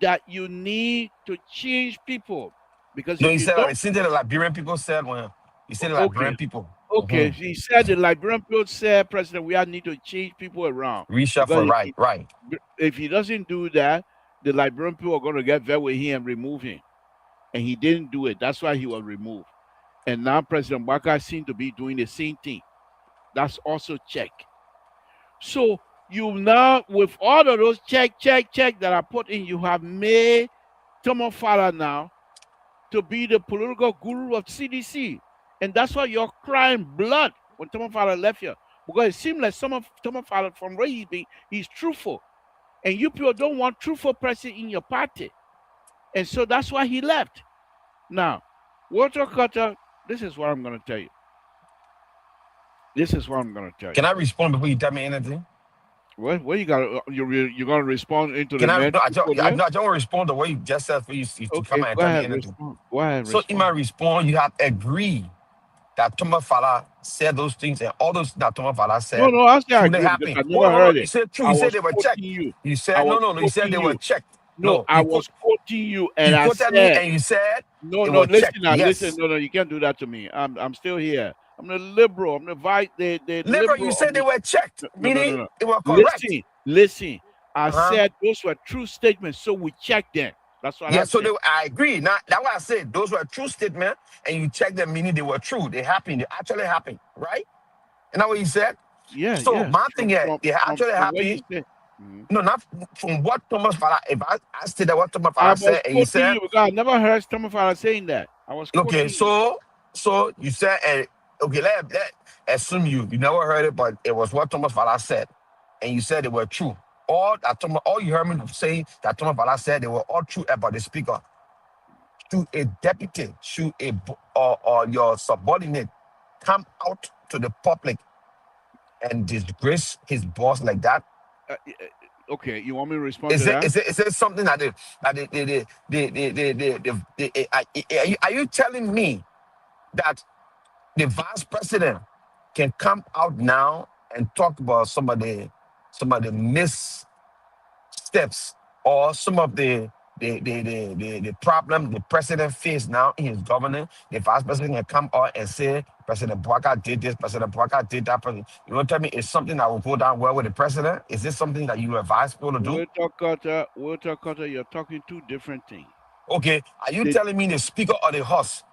that you need to change people, because No, if he you said don't, the same thing the Liberian people said when he said the okay, Liberian people. okay, he said the Liberian people said President Weah need to change people around, because Reshuffle, right. if he doesn't do that, the Liberian people are going to get very with him and remove him, and he didn't do it. That's why he was removed. And now President Waka seems to be doing the same thing. That's also check. So you now, with all of those check that I put in, you have made Thomas Fowler now to be the political guru of CDC. And that's why you're crying blood when Thomas Fowler left here. Because it seems like some of Thomas Fowler, from where he's truthful. And you people don't want truthful person in your party. And so that's why he left. Now, Walter Carter, this is what I'm going to tell you. Can I respond before you tell me anything? What you got? You're gonna respond into the Can I? man? No, I don't want to respond the way you just said for you to come Okay, out and go tell me ahead, anything. respond. Go ahead, So in my respond. response, you have agreed that Thomas Fala said those things, and all those that Thomas Fala said No, I say I truly agree because happened. I Oh never no, heard you it. said true. I You said was they were quoting checked. you. You I said was no. You said quoting they were you. checked. No, No, I was quoting you, and you I quoted me said, and you said no, it no. was checked. Listen now, listen. Yes. No, you can't do that to me. I'm still here. I'm the liberal. I'm the the Liberal, you liberal of said they the. were checked, meaning No. they were correct. Listen. I Uh-huh. said those were true statements, so we checked them. That's what I Yeah, so said. I agree. Now that's what I said. Those were true statements, and you check them, meaning they were true. They happened. They actually happened, right? And that what you said. Yeah, So yeah. my thing is, they From actually what you happened. said. No, not from what Thomas Fala. If I stated what Thomas I Fala was said, and you quoting said, you because I never heard Thomas Fowler saying that. I was okay, quoting you. so you said, okay, let assume you never heard it, but it was what Thomas Fala said, and you said they were true. All you heard me say that Thomas Fala said they were all true about the speaker. Should a deputy, or your subordinate come out to the public and disgrace his boss like that? Okay, you want me to respond to that? Is it something that are you telling me that the vice president can come out now and talk about some of the missteps or some of the problem the president faced now in his government? The vice president can come out and say President Bwaka did this, President Bwaka did that. You want to tell me it's something that will go down well with the president? Is this something that you advise people to do? Walter Carter, you're talking two different things. Okay, are you The- telling me the speaker of the house,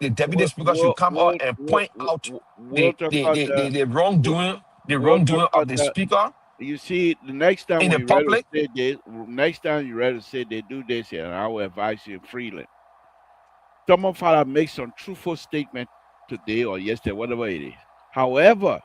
the deputy speaker, should come out and point out the Walter the, the, Carter, the, the wrongdoing, the Walter wrongdoing of the Carter. speaker You see, the next time in when the you ready to public? say this, next time you ready to say they do this, and I will advise you freely. Thomas Fowler makes some truthful statement today or yesterday, whatever it is. However,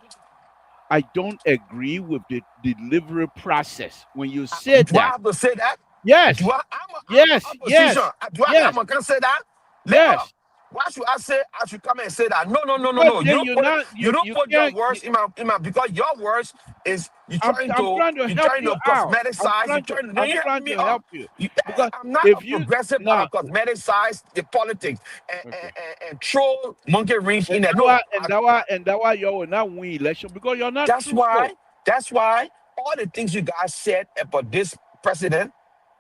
I don't agree with the delivery process. When you said Do I that, have to say that? yes, Do I'm yes, opposition? yes, Am I gonna say that? Labor. yes. Why should I say I should come and say that? No, no, no, no, Because no. You then don't you're put it, not, you don't you put your can't. words in my because your words is I'm trying to you're help trying you to out. cosmeticize. You're trying to I'm you help trying me to out. help you because I'm not if a you progressive that now, will cosmeticize the politics okay. and throw monkey wrench in And there. that No, why and that why and that why you will not win election because you're not that's why. truthful. That's why all the things you guys said about this president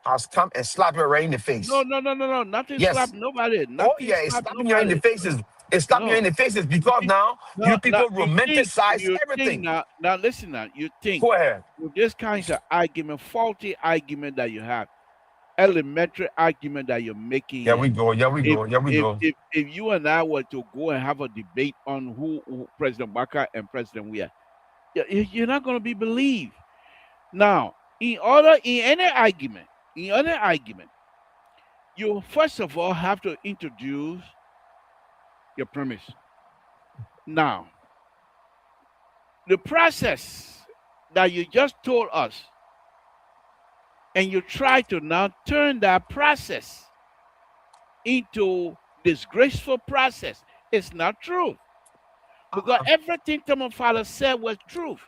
has come and slapped you right in the No, face. no, no, no, no. Nothing slap Yes. nobody. Oh Nothing yeah, it's slap slapping you in the nobody. faces. It's slapping you in No. the faces You because see, now no, you no, people romanticize you think everything. now listen now, you think Go ahead. with this kinds of argument, faulty argument that you have, elementary argument that you're making Here here. we go. Here we If go. Here we if go. if if you and I were to go and have a debate on who President Baka and President Weah, you're not gonna be believed. Now, in any argument, you first of all have to introduce your premise. Now, the process that you just told us, and you try to now turn that process into disgraceful process, it's not true. Because everything Thomas Father said was truth.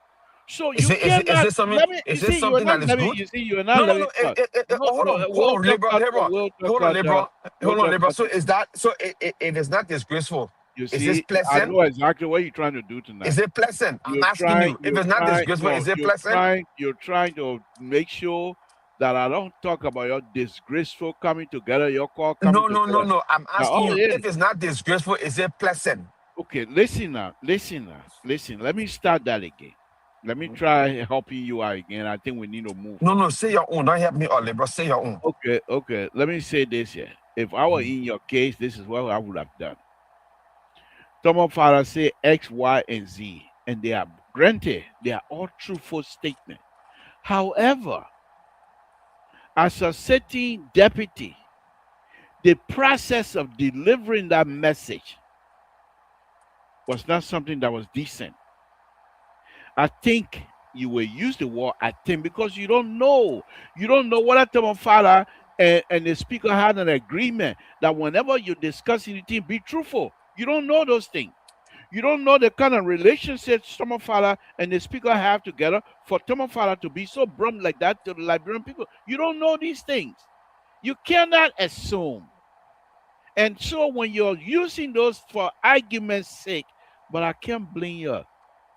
So Is you it is it is cannot this something let me is you this see you are something not that is let me good? you see you are not No, no, let no. me talk. No, Hold on, hold we'll on, talk labor, about labor. we'll talk Hold on, about labor. Hold on, labor. about So is that so? It is not disgraceful. you Is this see, I pleasant? know exactly what you're trying to do Is tonight. it pleasant? I'm asking you. If it's not disgraceful, No, is it pleasant? you're trying to make sure that I don't talk about your disgraceful coming together, your call coming No, no, no, together. no. I'm Now, asking oh you yeah, if it's not disgraceful, is it pleasant? okay, listen now, listen. Let me start that again. Let me try helping you out again. I think we need to move No, forward. no, say your own. Don't help me or labor. Say your own. Okay. Let me say this here. If I were in your case, this is what I would have done. Some Father say X, Y, and Z, and they are granted. They are all truthful statements. However, as a sitting deputy, the process of delivering that message was not something that was decent. I think you will use the word I think because you don't know. You don't know what Tom Father and the speaker had an agreement that whenever you discuss anything, be truthful. You don't know those things. You don't know the kind of relationship Tom Father and the speaker have together for Tom Father to be so blunt like that to the Liberian people. You don't know these things. You cannot assume. And so when you're using those for argument's sake, but I can't blame you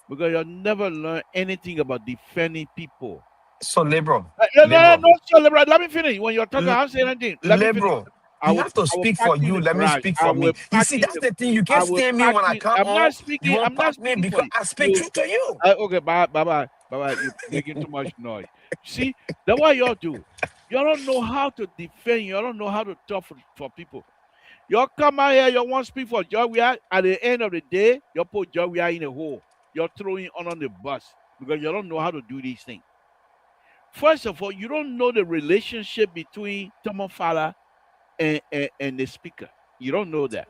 because you'll never learn anything about defending people. So, labor, No, celebrate. Let me finish. When you're talking, I'm saying anything. Let me finish. labor. You have to I will speak pack for you in you. the Let me garage. speak I for me. will You pack see, you in that's the. the thing. You I can't will stand me pack when I you. come I'm on. not You speaking. won't I'm not pack me speaking for because you. I speak You. truth to you. Okay. Bye. Bye. You're making too much noise. See, that's what y'all do. You don't know how to defend. You don't know how to talk for people. You come out here. You want to speak for Joy. We are at the end of the day. You put Joy. We are in a hole. You're throwing on the bus because you don't know how to do these things. First of all, you don't know the relationship between Tomofala and the speaker. You don't know that.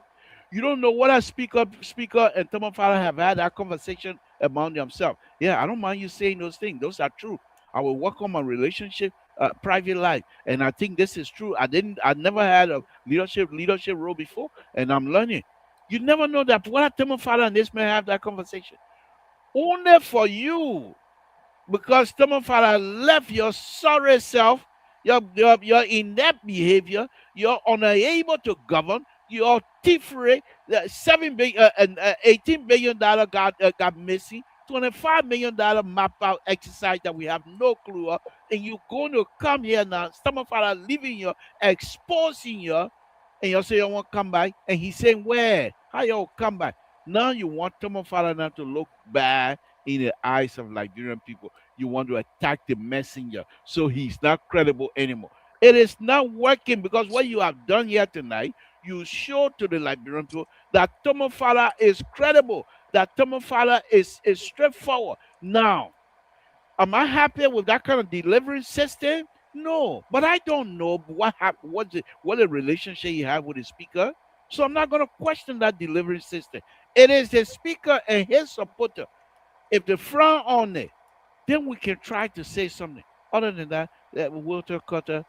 You don't know what a speaker and Tomofala have had that conversation among themselves. Yeah, I don't mind you saying those things. Those are true. I will work on my relationship, private life, and I think this is true. I never had a leadership role before, and I'm learning. You never know that what Tomofala and this man have that conversation. Only for you, because Tomofala left your sorry self, your inept behavior, you're unable to govern, you're thievery, 18 billion dollar got missing, $25 million map out exercise that we have no clue of, and you're going to come here now, Tomofala leaving you, exposing you, and you say you won't come back, and he's saying where? How you come back? Now you want Tomofala now to look bad in the eyes of Liberian people. You want to attack the messenger, so he's not credible anymore. It is not working because what you have done here tonight, you show to the Liberian people that Tomofala is credible, that Tomofala is straightforward. Now, am I happy with that kind of delivery system? No, but I don't know what the relationship he had with the speaker. So I'm not going to question that delivery system. It is the speaker and his supporter. If they frown on it, then we can try to say something. Other than that, Walter Cutter,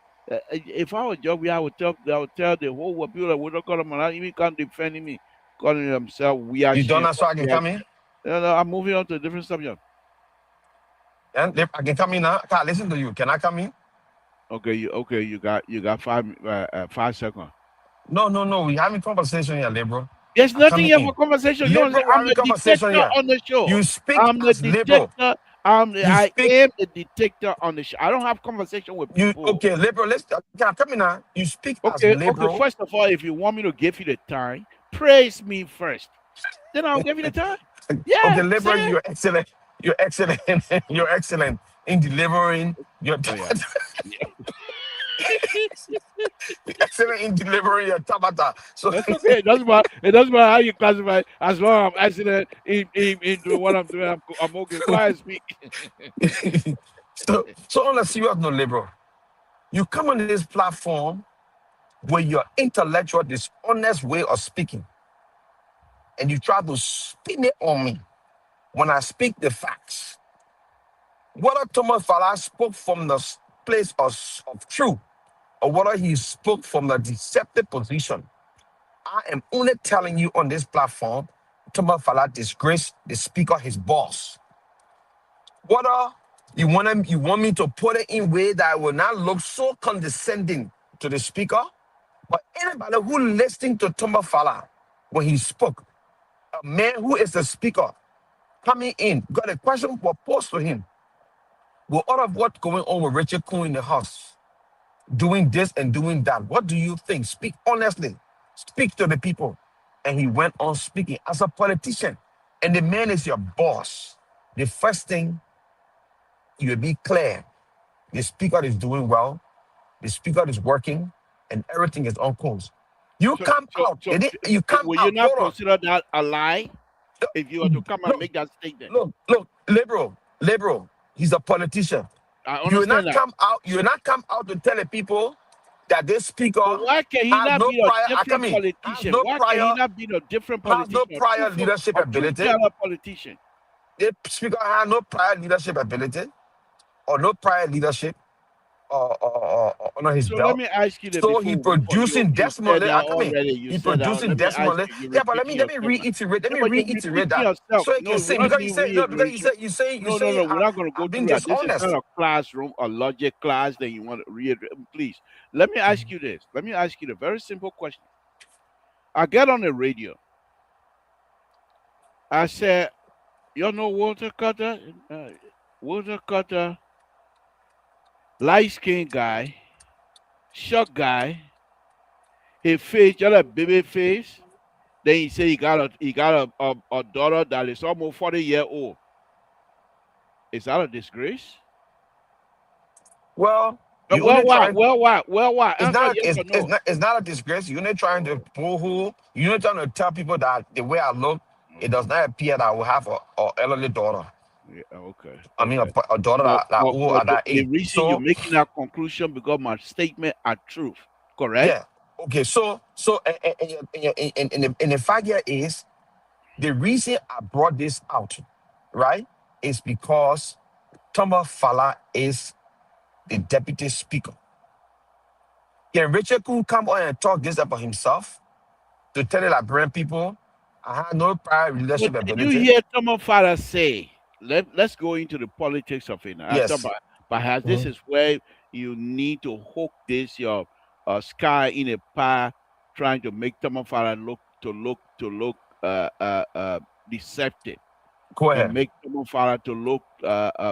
if I were Joby, I would tell the whole world, people that Walter Cutter, man, even can't defend me, calling himself we are. You done that so I can come in? No, I'm moving on to a different subject. And I can come in now. I can't listen to you. Can I come in? Okay, you got 5 seconds. No. We having conversation here, liberal. There's nothing here for conversation. Liberal, I'm the dictator on the show. You speak I'm the as liberal. dictator. I am the dictator on the show. I don't have conversation with people. Okay, liberal. Come in now. You speak as liberal. Okay, first of all, if you want me to give you the time, praise me first. Then I'll give you the time. Yeah. Okay, liberal, you're excellent. You're excellent. You're excellent in delivering your excellent in delivering your tabata. So that's okay. It doesn't matter how you classify. As long as I'm excellent into what I'm doing, I'm okay. Quiet speak. So on a serious note, liberal, you come on this platform with your intellectual, dishonest way of speaking, and you try to spin it on me when I speak the facts. Whether Tomofala spoke from the place of truth, or whether he spoke from the deceptive position, I am only telling you on this platform, Tomofala disgraced the speaker, his boss. Whether you want me to put it in a way that will not look so condescending to the speaker, but anybody who listening to Tomofala when he spoke, a man who is the speaker, coming in, got a question posed to him. With all of what's going on with Richard Kuhn in the house, doing this and doing that, what do you think? Speak honestly. Speak to the people. And he went on speaking as a politician. And the man is your boss. The first thing, you will be clear. The speaker is doing well. The speaker is working. And everything is on course. You come out. Will you not consider that a lie? If you were to come and make that statement. Look, liberal. He's a politician. You will not come out. You will not come out to tell the people that this speaker. But why can he not be a different politician? Why can he not be a different politician? Has no prior leadership ability. Politician. The speaker has no prior leadership ability, or no prior leadership, or on his belt. Let me ask you. So he producing Desmond. He producing Desmond. Yeah, but let me reiterate. Let me reiterate that. So you can say because you say no. We're not going to go through that. This is not a classroom, a logic class that you want to reiterate. Please, let me ask you this. Let me ask you the very simple question. I get on the radio. I said, you know Walter Cutter? Walter Cutter, light-skinned guy, short guy, his face, just a baby face. Then he said he got a daughter that is almost 40 years old. Is that a disgrace? Well, why? It's not a disgrace. You're not trying to pull. You're not trying to tell people that the way I look, it does not appear that I will have an elderly daughter. Yeah, okay. I mean, Okay. a daughter who But at that the age. reason you're So making that conclusion because my statement are truth, correct? yeah, okay. And the fact here is the reason I brought this out, right, is because Thomas Fala is the deputy speaker. Can Richard Coon come on and talk this about himself to tell the Liberian people, I have no prior But leadership did you ability? hear Thomas Father say, let's go into the politics of it now. I thought Yes. perhaps this Mhm, is where you need to hook this your sky in a pie, trying to make Thomas Father look deceptive go and ahead. make Thomas Father to look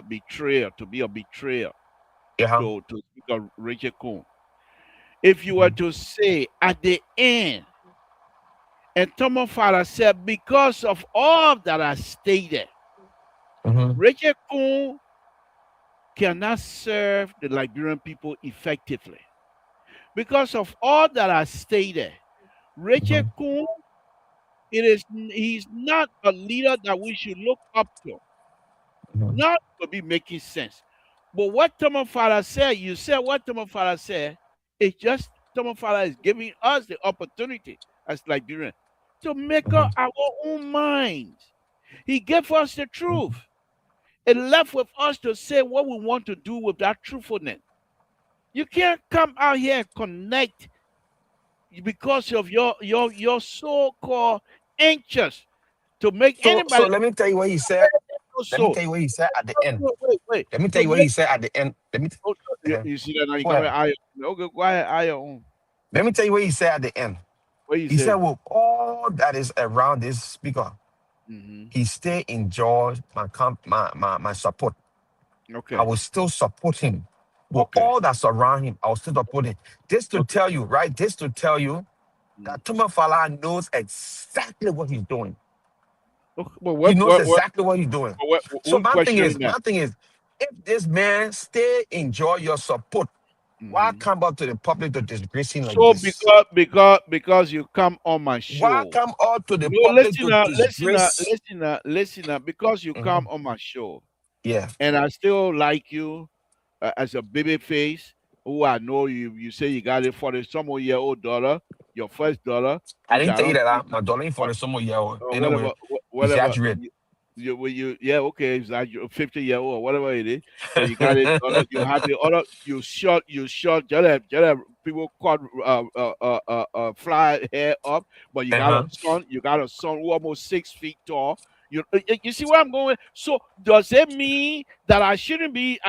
betrayal, to be a betrayer Yeah. to Speaker Richard Coon. If you were to say at the end, and Thomas Father said, because of all that I stated, Mm-hmm. Richard Coon cannot serve the Liberian people effectively. Because of all that I stated, Richard Mm-hmm. Coon, he's not a leader that we should look up to, Mm-hmm. not to be making sense. But what Thomas Father said, you said what Thomas Father said, it's just Thomas Father is giving us the opportunity as Liberians to make up our own minds. He gave us the truth. It left with us to say what we want to do with that truthfulness. You can't come out here and connect because of your so-called anxious to make So anybody let me tell you what he said. Let me so. tell you what he said at the end. Wait. Let me tell To you what he make said at the end. oh, Uh, you see that now you go got ahead. it. Okay, go ahead. I own. Let me tell you what he said at the end. What you He said, say? "Well, all that is around this speaker, Hmm. he still enjoys my support. I Okay. will still support him. With Okay. all that's around him, I will still support him. This to Okay. tell you, right? This to tell you Mm. that Tuma Fala knows exactly what he's doing. Okay. But He knows exactly what he's doing. So we questioning that? my thing is, if this man still enjoy your support, why Hmm. come up to the public to disgrace him like So this? because you come on my Why show. come out to the No, public to disgrace? listen up. Because you come Mhm. on my show, Yeah, and I still like you as a baby face. Who I know you say you got it for the some-year-old daughter, your first daughter, I which didn't I tell you don't that think my darling for the summer year anyway, whatever whatever exaggerate. yeah, okay, it's like you're 50-year-old or whatever it is, but you got it daughter, you have the other, you shot just people caught fly hair up, but Uh-huh. you got a son who almost 6 feet tall. You see where I'm going? So does it mean that I shouldn't be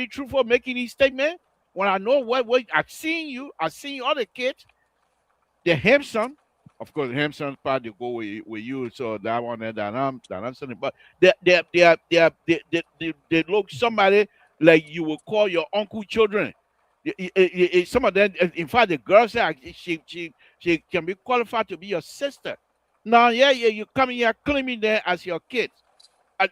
truthful making these statements when I know what I've seen other kids, the Hampson, of course, Hampson part to go with you, so that one and that I'm saying, but they look somebody like you would call your uncle children. Some of them, in fact, the girl said she can be qualified to be your sister. Now, you coming here claiming them as your kids.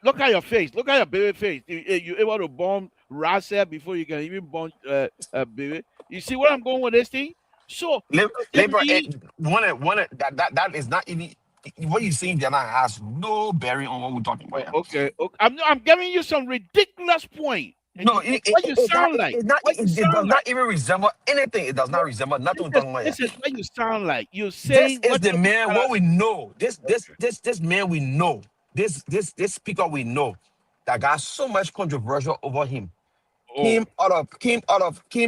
Look at your face. Look at your baby face. You able to born Rasa before you can even born a baby. You see where I'm going with this thing? So does it Labor, mean that is not even what you saying. There has no bearing on what we're talking about here. okay? I'm giving you some ridiculous point, and No, what you sound like? What you it does sound not like? even resemble anything. It does not resemble nothing we're talking about here. This is what you sound like. You're This saying is what the someone man. What we know. This man we know. This speaker we know that got so much controversial over him. oh Came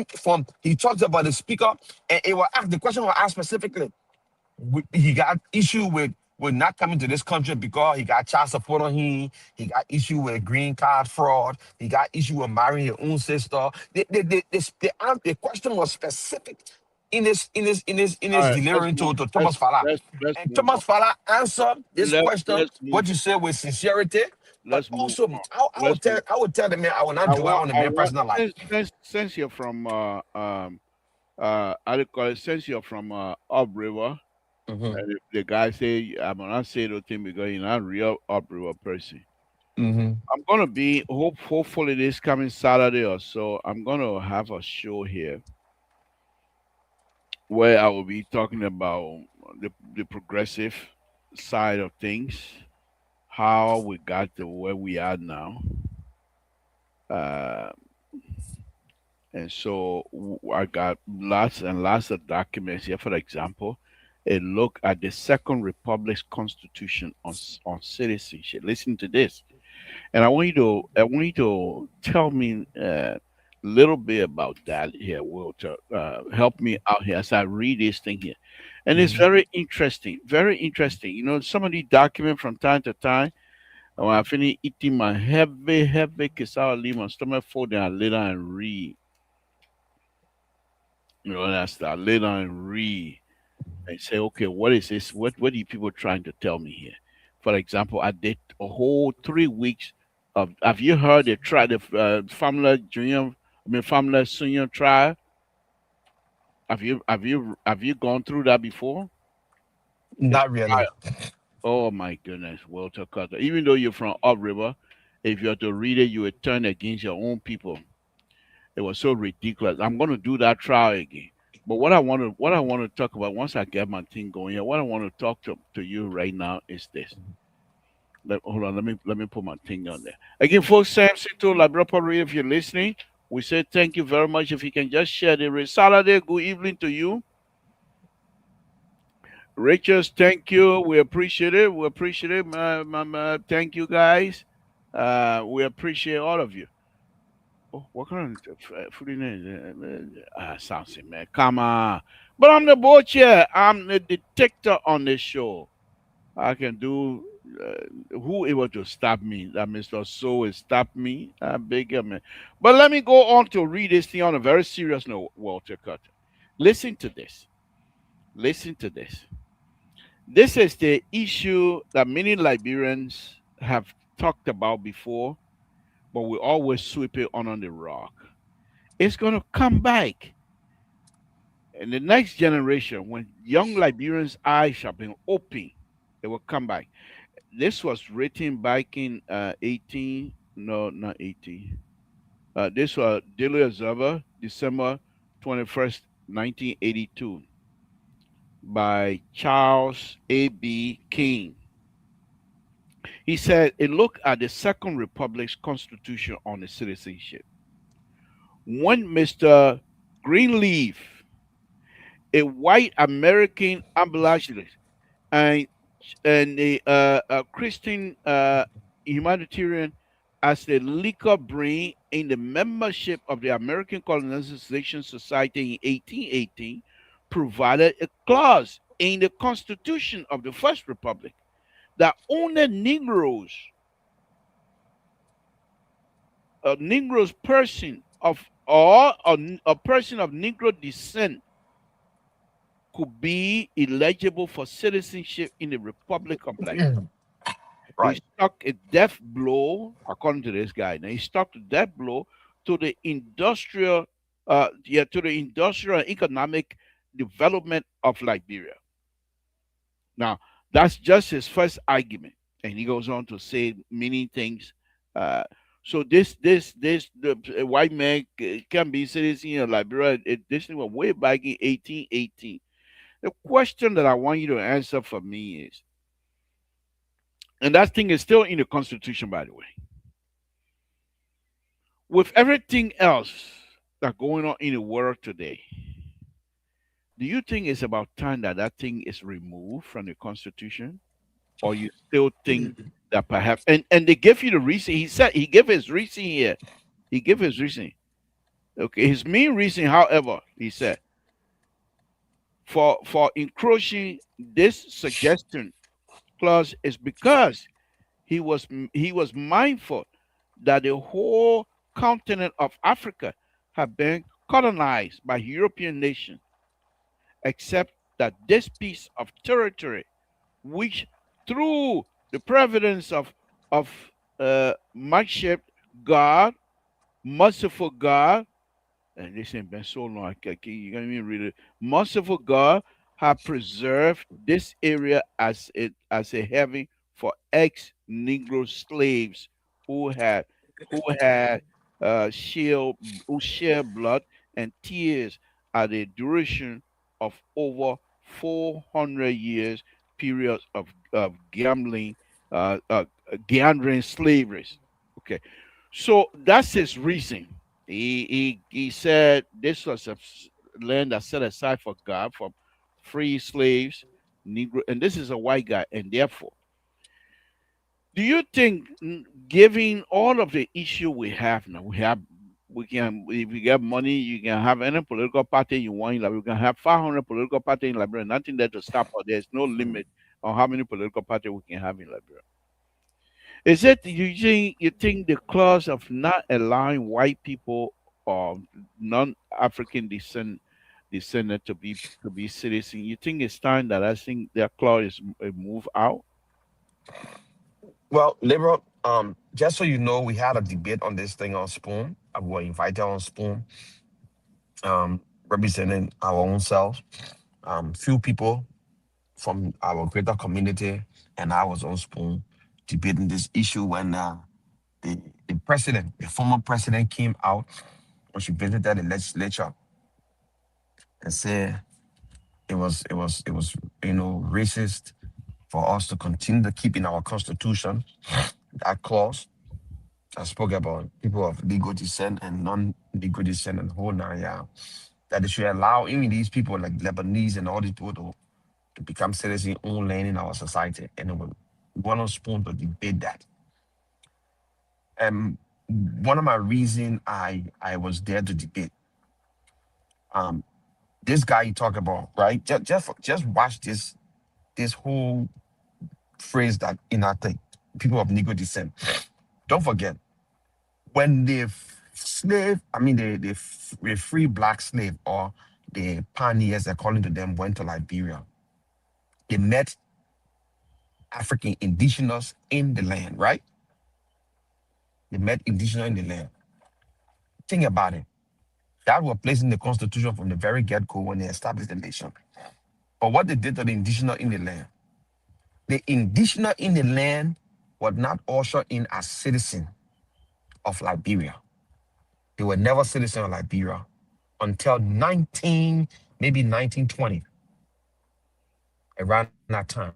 from. He talks about the speaker, and it was asked. The question was asked specifically. He got issue with not coming to this country because he got child support on him. He got issue with green card fraud. He got issue with marrying his own sister. The question was specific in all his right. Let's delivering move. to Thomas Fala. Let's And move on. Thomas Fala answered this question, Let's move. what you said with sincerity, but Let's move also on. I Let's move. would tell the man I will not dwell on the I man's want personal life. since you're from I call it, since you're from upriver. Mm-hmm. And if the guy say I'm not saying the thing because you're not real upriver person. Mm-hmm. I'm gonna be hopefully this coming Saturday or so. I'm gonna have a show here where I will be talking about the progressive side of things, how we got to where we are now, Uh, and so I got lots and lots of documents here. For example, a look at the Second Republic's Constitution on citizenship. Listen to this, and I want you to tell me a little bit about that here, Will, to help me out here as I read this thing here. And it's Mhm. very interesting, very interesting. You know, some of these documents from time to time, when I finish eating my heavy, heavy cassava, leave my stomach full, then I lay down and read. You know, and I lay down and read and say, okay, what is this? What are you people trying to tell me here? For example, I did a whole 3 weeks of. Have you heard the try the Family Junior? I mean, Family Senior trial. Have you gone through that before? It's Not really. trial. Oh my goodness, Walter Carter. Even though you're from upriver, if you are to read it, you would turn against your own people. It was so ridiculous. I'm going to do that trial again. But what I want to talk about once I get my thing going here, what I want to talk to you right now is this. Hold on, let me put my thing on there. Again, folks, Samson to Laboratory, if you're listening, we say thank you very much. If you can just share the Saturday, good evening to you. Rachel, thank you. We appreciate it. We appreciate it. Thank you guys. We appreciate all of you. Oh, what kind of food is Samson, man? Come on. But I'm the board chair. I'm the detector on this show. I can do. Who able to stop me? That Mr. So will stop me. I beg you, man. But let me go on to read this thing on a very serious note, Walter Cutter. Listen to this. Listen to this. This is the issue that many Liberians have talked about before, but we always sweep it on the rock. It's going to come back. And the next generation, when young Liberians' eyes have been open, they will come back. This was written back in 18, no, not 18. This was Daily Observer, December 21st, 1982, by Charles A.B. King. He said, a look at the Second Republic's Constitution on the citizenship. One Mr. Greenleaf, a white American abolitionist, and a Christian humanitarian as the liquor brain in the membership of the American Colonization Society in 1818, provided a clause in the Constitution of the First Republic that only Negroes person of or a person of Negro descent could be eligible for citizenship in the Republic of Liberia. He Right. struck a death blow, according to this guy. Now he struck a death blow to the industrial and economic development of Liberia. Now that's just his first argument, and he goes on to say many things. Uh, so the white man can be citizen in Liberia. This thing was way back in 1818. The question that I want you to answer for me is, and that thing is still in the Constitution, by the way, with everything else that's going on in the world today, do you think it's about time that that thing is removed from the Constitution, or you still think that perhaps? And they give you the reason. He said he gave his reason here. He gave his reason. Okay, his main reason, however, he said for encroaching this suggestion clause is because he was mindful that the whole continent of Africa had been colonized by European nations, except that this piece of territory, which through the providence of makeshift God, merciful God, and this ain't been so long. You can't even read it. Merciful God have preserved this area as a haven for ex-Negro slaves who had who had shed who shed blood and tears at the duration of over 400 years period of gambling, gambling slaveries. Okay, So that's his reason. He said this was land that's set aside for God for free slaves, Negro, and this is a white guy, and therefore, do you think giving all of the issue we have now, we can if you get money, you can have any political party you want. Like we can have 500 political party in Liberia. Nothing there to stop us. There's no limit on how many political party we can have in Liberia. Is it you think the clause of not allowing white people or non-African descendant to be citizen? You think it's time that I think that clause is move out? Well, liberal, just so you know, we had a debate on this thing on Spoon. We were invited on Spoon, representing our own selves. Few people from our greater community, and I was on Spoon debating this issue when the president, the former president, came out when she visited the legislature and said it was racist for us to continue to keep in our constitution that clause. I spoke about people of legal descent and non-legal descent and whole nine, yeah. That they should allow even these people like Lebanese and all these people to become citizens in own land in our society. And it was one of Spoon to debate that. And one of my reason I was there to debate, um, this guy you talk about, right? Just watch this whole phrase that in our thing, people of Negro descent. Don't forget, when slave, I mean the free black slave or the pioneers, according to them, went to Liberia, they met African indigenous in the land, right? They met indigenous in the land. Think about it. That was placed in the constitution from the very get-go when they established the nation. But what they did to the indigenous in the land, the indigenous in the land was not ushered in as citizen of Liberia. They were never citizen of Liberia until 1920, around that time.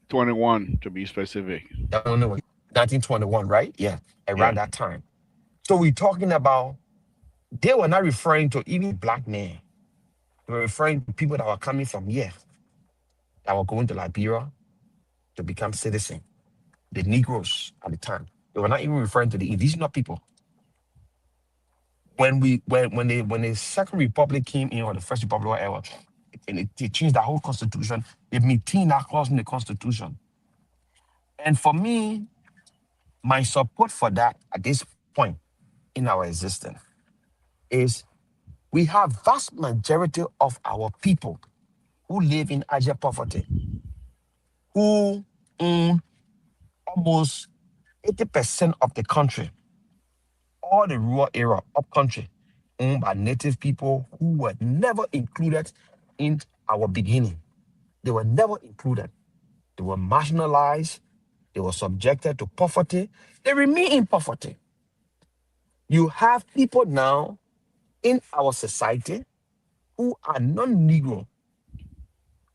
21 to be specific. That one was 1921, right? Yeah, around Yeah. that time. So we're talking about, they were not referring to even black men. They were referring to people that were coming from here, that were going to Liberia to become citizen. The Negroes at the time. They were not even referring to the indigenous people. When the Second Republic came in, or the First Republic, whatever, and they changed the whole constitution, they maintained that clause in the constitution. And for me, my support for that at this point in our existence is we have vast majority of our people who live in abject poverty, who own almost 80% of the country, all the rural area, up country, owned by native people who were never included in our beginning. They were never included. They were marginalized. They were subjected to poverty. They remain in poverty. You have people now in our society who are non-Negro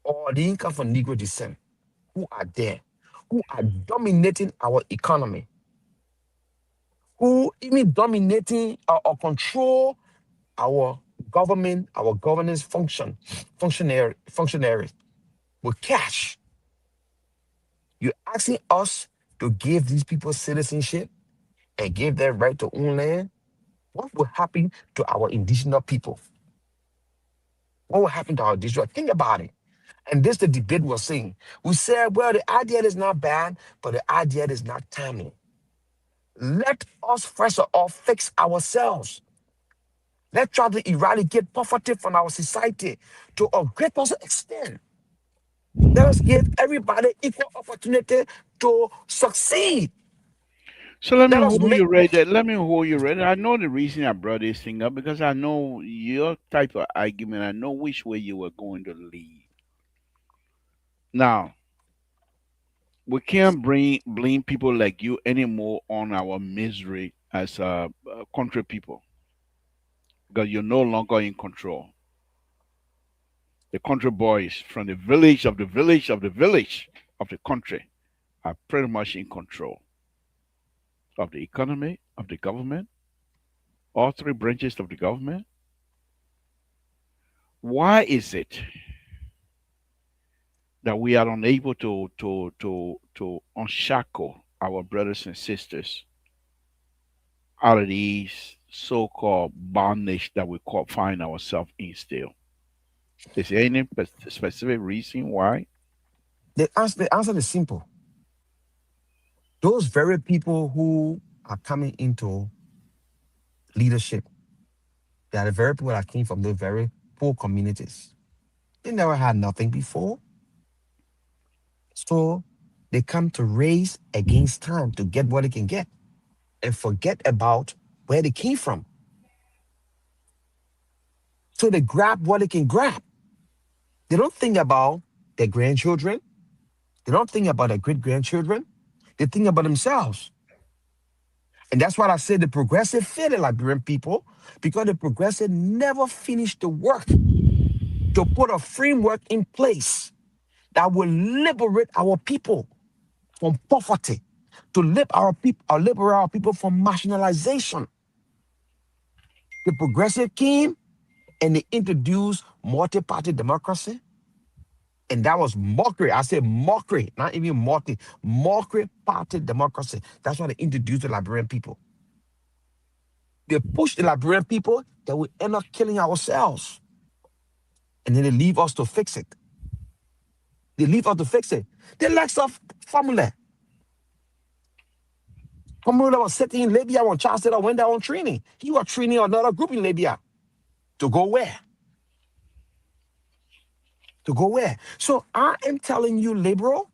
or they income from Negro descent, who are there, who are dominating our economy, who even dominating or control our government, our governance functionaries with cash. You're asking us to give these people citizenship and give them right to own land. What will happen to our indigenous people? What will happen to our indigenous? Think about it. And this the debate we're saying. We said, well, the idea is not bad, but the idea is not timely. Let us first of all fix ourselves. Let's try to eradicate poverty from our society to a great extent. Let us give everybody equal opportunity to succeed. So let me Let us hold make you right there. Let me hold you right there. I know the reason I brought this thing up because I know your type of argument. I know which way you were going to lead. Now, we can't blame people like you anymore on our misery as country people because you're no longer in control. The country boys from the village of the village of the village of the country are pretty much in control. of the economy, of the government, all three branches of the government. Why is it that we are unable to unshackle our brothers and sisters out of these so-called bondage that we call find ourselves in still? Is there any specific reason why? The answer is simple. Those very people who are coming into leadership, they are the very people that came from those very poor communities. They never had nothing before. So they come to race against time to get what they can get and forget about where they came from. So they grab what they can grab. They don't think about their grandchildren. They don't think about their great grandchildren. They think about themselves. And that's why I say the progressive fail the Liberian people, because the progressive never finished the work to put a framework in place that will liberate our people from poverty, to liberate our people from marginalization. The progressive came and they introduced multi-party democracy, and that was mockery. I said mockery, not even mockery party democracy. That's why they introduced the Liberian people. They push the Liberian people that we end up killing ourselves. And then they leave us to fix it. They leave us to fix it. They lack of formula. Formula was sitting in Libya when Charles Taylor went down on training. He was training another group in Libya to go where? To go where? So I am telling you, liberal,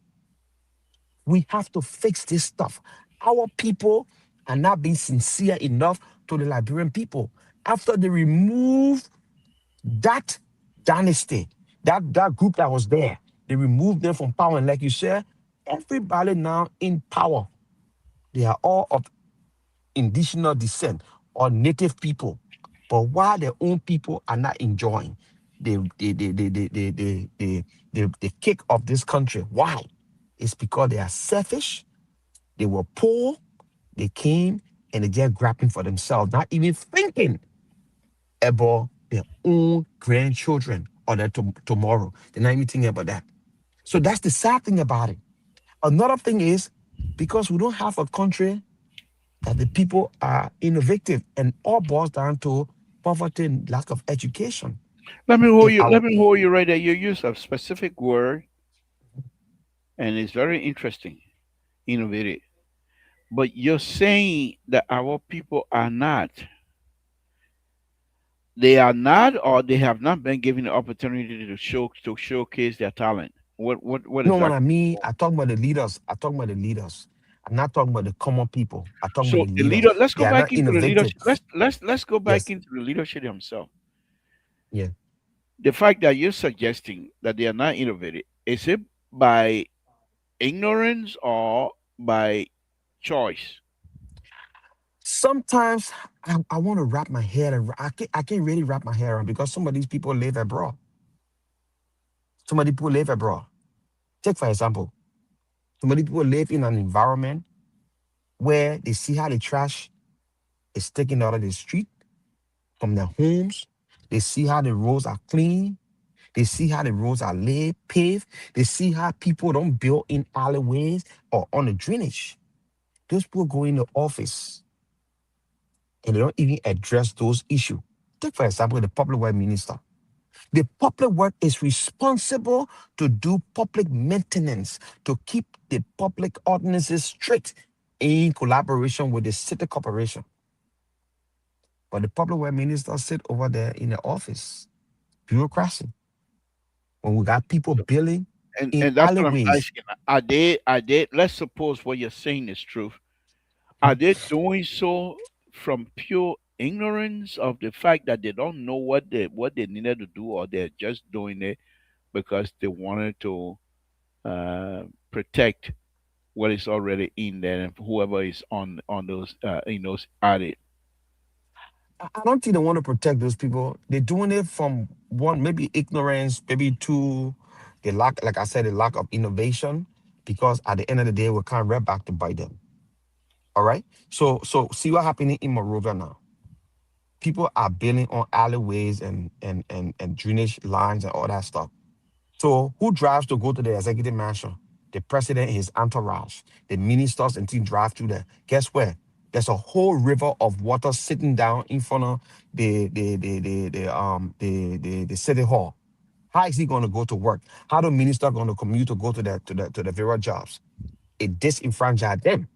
we have to fix this stuff. Our people are not being sincere enough to the Liberian people. After they remove that dynasty, that group that was there, they removed them from power. And like you said, everybody now in power, they are all of indigenous descent or native people. But why their own people are not enjoying the kick of this country? Why? It's because they are selfish, they were poor, they came and they just grabbing for themselves, not even thinking about their own grandchildren or their tomorrow. They're not even thinking about that. So that's the sad thing about it. Another thing is because we don't have a country that the people are innovative, and all boils down to poverty and lack of education. Let me hold In you. our Let me hold you right there. You use a specific word, and it's very interesting, innovative. But you're saying that our people are not. They are not, or they have not been given the opportunity to showcase their talent. What you know what I exactly? mean? I talk about the leaders. I talk about the leaders. I'm not talking about the common people. I talk about So the the leaders. leader. Let's They go are not back into the innovative. leadership. Let's go back Yes. into the leadership themselves. Yeah. The fact that you're suggesting that they are not innovative, is it by ignorance or by choice? Sometimes I want to wrap my head around. I can't really wrap my head around because some of these people live abroad. Some of these people live abroad. Take for example, some of these people live in an environment where they see how the trash is taken out of the street from their homes. They see how the roads are clean. They see how the roads are laid, paved. They see how people don't build in alleyways or on the drainage. Those people go in the office and they don't even address those issues. Take, for example, the public work minister. The public work is responsible to do public maintenance, to keep the public ordinances straight in collaboration with the city corporation. But the public work minister sit over there in the office, bureaucracy. When we got people So, building in and that's what I'm alleyways, asking. Are they? Let's suppose what you're saying is true. Are they doing so from pure ignorance of the fact that they don't know what they needed to do, or they're just doing it because they wanted to protect what is already in there and whoever is on those in those added. I don't think they want to protect those people. They're doing it from one, maybe ignorance, maybe two, the lack, like I said, the lack of innovation. Because at the end of the day, we can't right back to bite them. All right. So see what happening in Monrovia now. People are building on alleyways and drainage lines and all that stuff. So who drives to go to the executive mansion? The president, his entourage, the ministers and team drive through there. Guess where? There's a whole river of water sitting down in front of the city hall. How is he going to go to work? How the minister going to commute to go to the various jobs? It disenfranchised them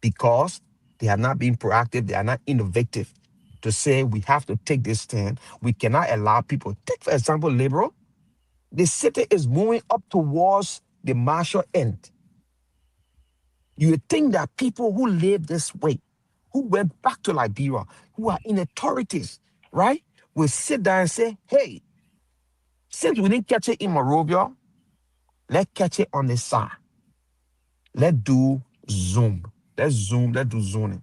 because they have not been proactive. They are not innovative to say we have to take this stand. We cannot allow people. Take for example, labor. The city is moving up towards the Marshall end. You would think that people who live this way, who went back to Liberia, who are in authorities, right, will sit down and say, hey, since we didn't catch it in Monrovia, let's catch it on the side. Let's do zoom. Let's do zoning.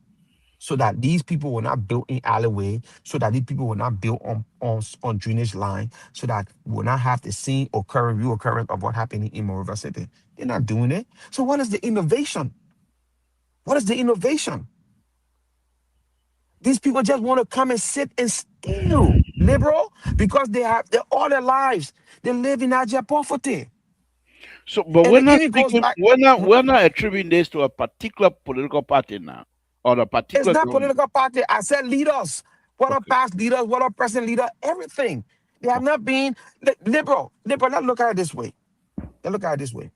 So that these people will not build in alleyway, so that these people will not build on drainage line, so that we will not have the same reoccurrence of what happened in Monrovia City. They're not doing it. So what is the innovation? What is the innovation? These people just want to come and sit and steal, liberal, because they all their lives they live in abject poverty, So, but and we're it not even goes speaking. back. We're not attributing this to a particular political party now, or a It's particular not government. political party. I said leaders. What are Okay. past leaders? What are present leader? Everything. They have Okay. not been liberal. Liberal. Let's look at it this way. Let's look at it this way.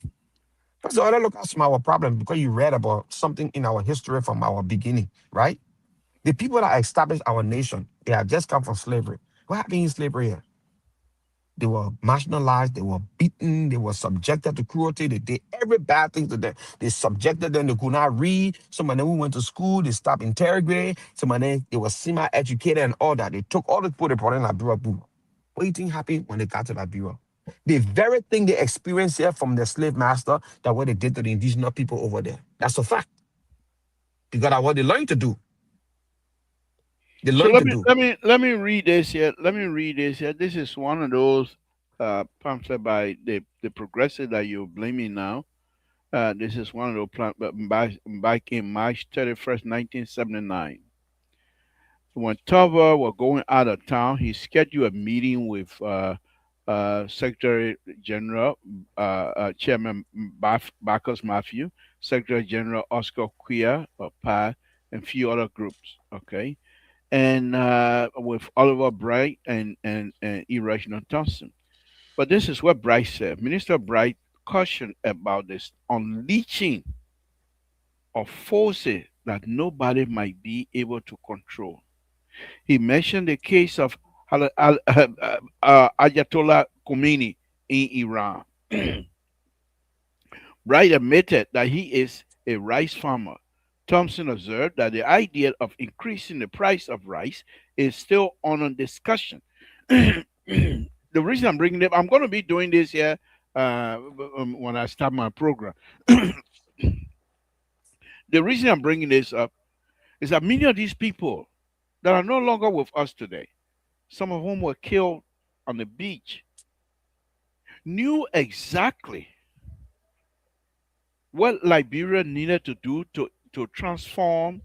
First of all, let's look at some of our problem because you read about something in our history from our beginning, right? The people that established our nation, they have just come from slavery. What happened in slavery here? They were marginalized, they were beaten, they were subjected to cruelty, they did every bad thing to them. They subjected them, they could not read. Some of them who went to school, they stopped interrogating. Some of them, they were semi-educated and all that. They took all the people they brought in Liberia, boom. What do you think happened when they got to Liberia? The very thing they experienced here from the slave master, that what they did to the indigenous people over there. That's a fact. Because that's what they learned to do. They So learned to do. let me read this here. Let me read this here. This is one of those pamphlet by the progressive that you're blaming now. This is one of those back in March 31st, 1979. When Tava was going out of town, he scheduled a meeting with Secretary General, Chairman Bacchus Matthew, Secretary General Oscar Quia or PA, and few other groups. Okay, and with Oliver Bright and E. Reginald Thompson. But this is what Bright said. Minister Bright cautioned about this unleashing of forces that nobody might be able to control. He mentioned the case of Ayatollah Khomeini in Iran. Bright admitted that he is a rice farmer. Thompson observed that the idea of increasing the price of rice is still on discussion. The reason I'm bringing it, I'm going to be doing this here when I start my program. The reason I'm bringing this up is that many of these people that are no longer with us today, some of whom were killed on the beach, knew exactly what Liberia needed to do to transform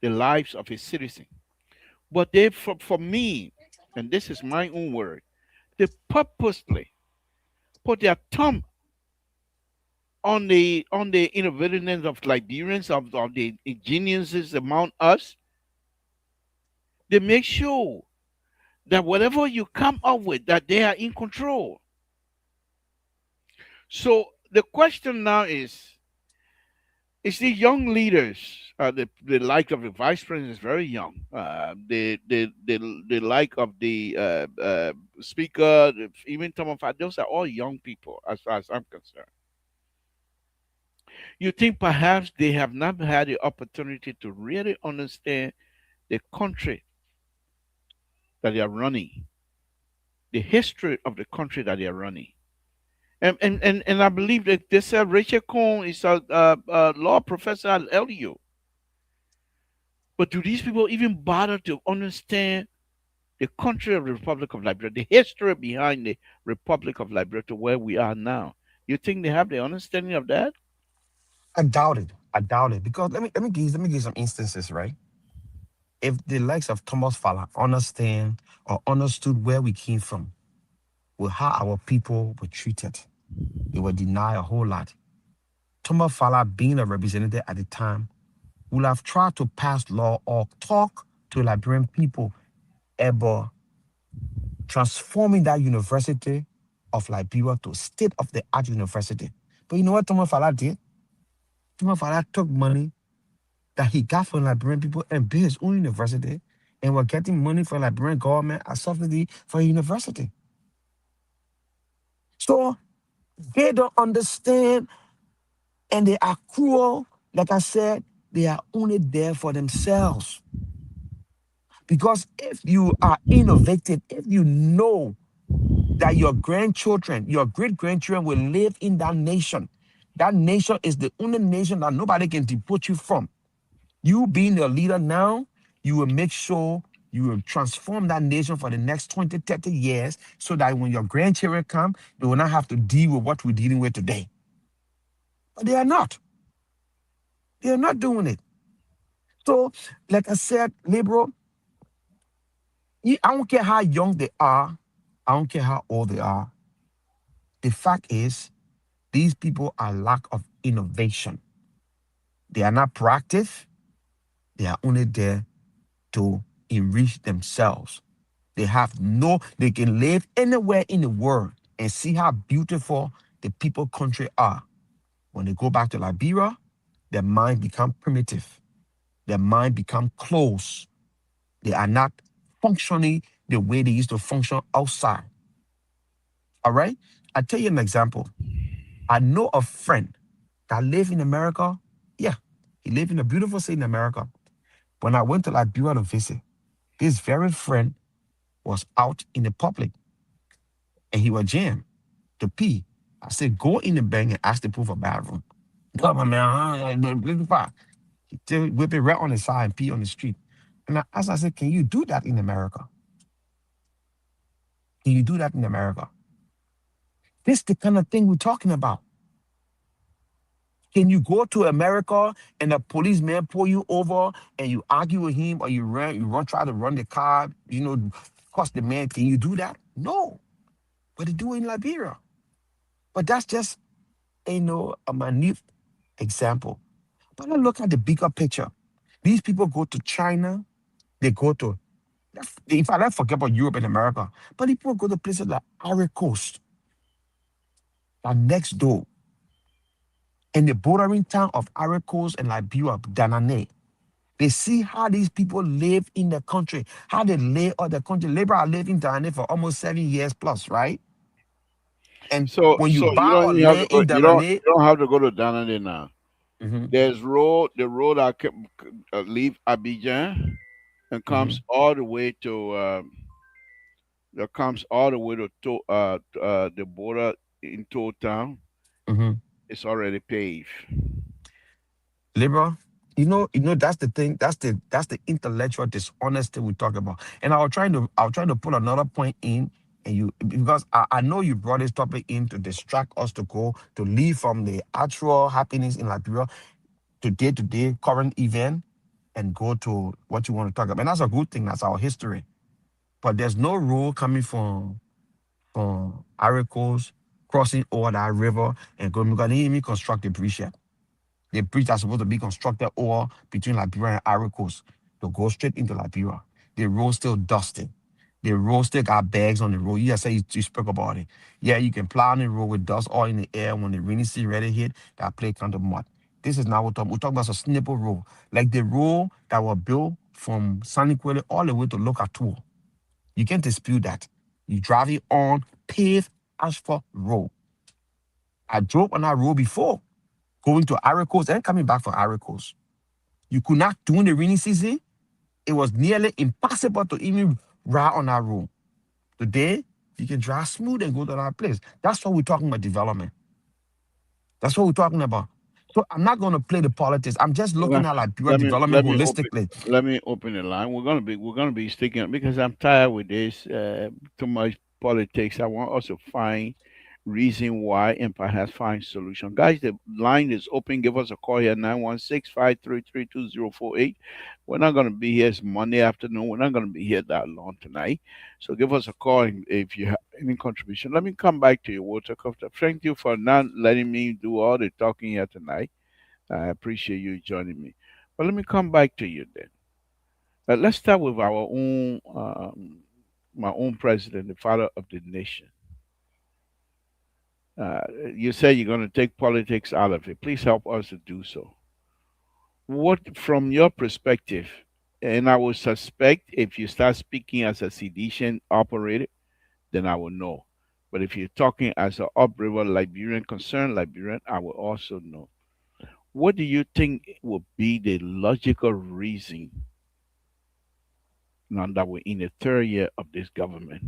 the lives of its citizens. But they, for me, and this is my own word, they purposely put their thumb on the innovativeness of Liberians, of the ingeniouses among us. They make sure that whatever you come up with, that they are in control. So the question now is the young leaders, the like of the vice president is very young. The like of the speaker, even some of those are all young people, as far as I'm concerned. You think perhaps they have not had the opportunity to really understand the country that they are running, the history of the country that they are running. And I believe that this Rachel Cohn is a law professor at LU. But do these people even bother to understand the country of the Republic of Liberia, the history behind the Republic of Liberia to where we are now? You think they have the understanding of that? I doubt it. I doubt it because let me give you some instances, right? If the likes of Thomas Fowler understand or understood where we came from, with how our people were treated, they were denied a whole lot. Thomas Fowler, being a representative at the time, would have tried to pass law or talk to Liberian people about transforming that university of Liberia to state of the art university. But you know what Thomas Fowler did? Thomas Fowler took money that he got from Liberian people and built his own university and were getting money from Liberian government as subsidy for a university. So they don't understand and they are cruel. Like I said, they are only there for themselves. Because if you are innovative, if you know that your grandchildren, your great grandchildren will live in that nation is the only nation that nobody can deport you from. You being a leader now, you will make sure you will transform that nation for the next 20, 30 years so that when your grandchildren come, they will not have to deal with what we're dealing with today. But they are not. They are not doing it. So, like I said, liberal, I don't care how young they are, I don't care how old they are. The fact is, these people are lack of innovation. They are not proactive. They are only there to enrich themselves. They can live anywhere in the world and see how beautiful the people country are. When they go back to Liberia, their mind become primitive. Their mind become closed. They are not functioning the way they used to function outside. All right? I'll tell you an example. I know a friend that live in America. Yeah, he lived in a beautiful city in America. When I went to Liberia to visit, this very friend was out in the public and he was jammed to pee. I said, go in the bank and ask the pool for bathroom. Come on, man. He whip it right on the side and pee on the street. And I asked, I said, can you do that in America? Can you do that in America? This is the kind of thing we're talking about. Can you go to America and a policeman pull you over and you argue with him or try to run the car, cost the man? Can you do that? No. But they do it in Liberia. But that's just, a minute example. But I look at the bigger picture. These people go to China, they go to, in fact, let's forget about Europe and America, but people go to places like Ivory Coast, like next door, in the bordering town of Ivory Coast and Liberia, Danane. They see how these people live in the country, how they live on the country. Labor are living down there for almost 7 years plus, right? And So when you you buy don't a even have to land go. in Danane, You don't have to go to Danade now. mhm, There's the road that leave Abidjan and mhm, comes all the way to the border in Town Town. mhm. It's already paved. Labor, that's the thing. That's the intellectual dishonesty we talk about. And I was trying to put another point in, and because I know you brought this topic in to distract us to leave from the actual happenings in Liberia to day-to-day current event and go to what you want to talk about. And that's a good thing. That's our history. But there's no rule coming from Ivory Coast, crossing over that river and going. Because they didn't even construct the bridge yet. The bridge that's supposed to be constructed over between Liberia and Ivory Coast to go straight into Liberia. The road still dusted. The road still got bags on the road. You just say you spoke about it. Yeah, you can plow on the road with dust all in the air. When the rainy season ready hit, that play kind of mud. This is not what we're talking about. A snipper road, like the road that was built from Saniquele all the way to Locatua. You can't dispute that. You drive it on paved asphalt road. I drove on that road before, going to Ivory Coast and coming back from Ivory Coast. You could not, during the rainy season, it was nearly impossible to even ride on that road. Today, you can drive smooth and go to that place. That's what we're talking about development. That's what we're talking about. So I'm not going to play the politics. I'm just looking Well, at like pure let me development let me open holistically. let me open the line. We're gonna be sticking because I'm tired with this too much politics. I want us to find reason why, and perhaps find solution. Guys, the line is open. Give us a call here, 916-533-2048. We're not going to be here. It's Monday afternoon. We're not going to be here that long tonight. So give us a call if you have any contribution. Let me come back to you, Walter Kofta. Thank you for not letting me do all the talking here tonight. I appreciate you joining me. But let me come back to you then. Let's start with our own, my own president, the father of the nation. You say you're going to take politics out of it. Please help us to do so. What, from your perspective, and I will suspect if you start speaking as a sedition operator, then I will know. But if you're talking as an upriver Liberian, concerned Liberian, I will also know. What do you think would be the logical reason now that we're in the third year of this government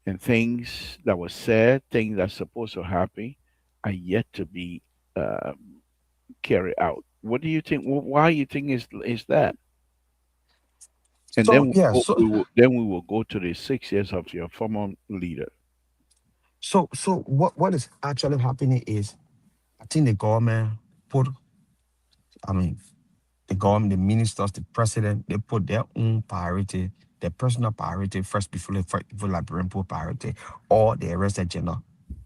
and things that were said, things that's supposed to happen, are yet to be uh, carried out? What do you think? Why you think is that? And So yeah, then we will go to the 6 years of your former leader. so what is actually happening is I think the government put, I mean, the government, the ministers, the president, they put their own priority, their personal priority first before Liberian put priority or the arrest agenda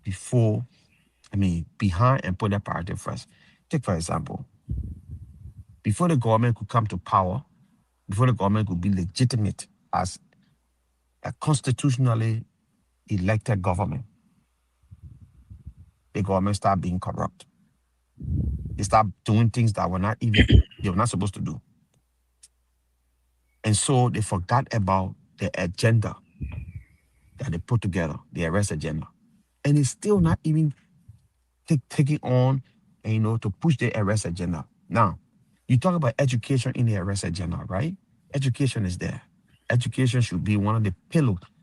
before, I mean, behind and put their priority first. Take for example, before the government could come to power, before the government could be legitimate as a constitutionally elected government, the government started being corrupt. They start doing things that they were not supposed to do. And so they forgot about the agenda that they put together, the arrest agenda. And it's still not even taking on, to push the arrest agenda. Now, you talk about education in the arrest agenda, right? Education is there. Education should be one of the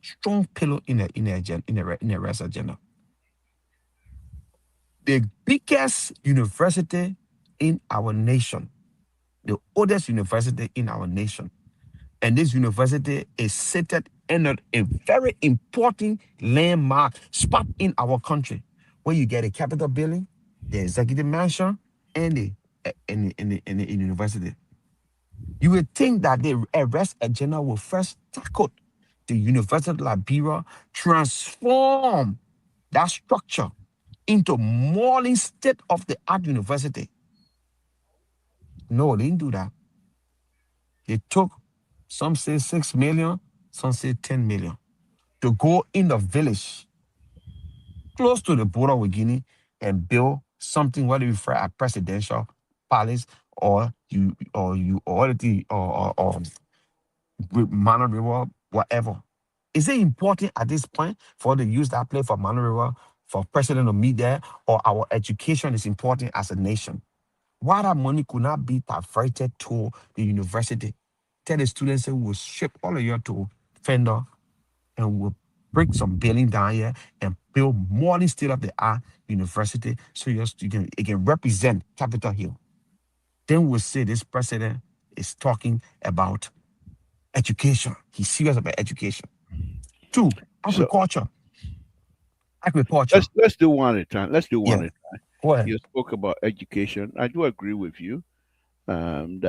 strong pillar in the arrest agenda. The biggest university in our nation, the oldest university in our nation, and this university is seated in a very important landmark spot in our country, where you get a capital building, the executive mansion, and the university. You would think that the arrest agenda will first tackle the University of Liberia, transform that structure into modern state of the art university. No, they didn't do that. They took, some say 6 million, some say 10 million, to go in the village close to the border with Guinea and build something what they refer as presidential palace, or Mano River, whatever. Is it important at this point for to use that place for Mano River, for president to meet there, or our education is important as a nation? Why that money could not be diverted to the university? Tell the students that we'll ship all of you to Fender and we'll break some building down here and build modern state of the art university so it can represent Capitol Hill. Then we'll say this president is talking about education. He's serious about education. Two, agriculture. Let's do one at a time. Let's do one Yeah. at a time. Go ahead. You spoke about education. I do agree with you. Look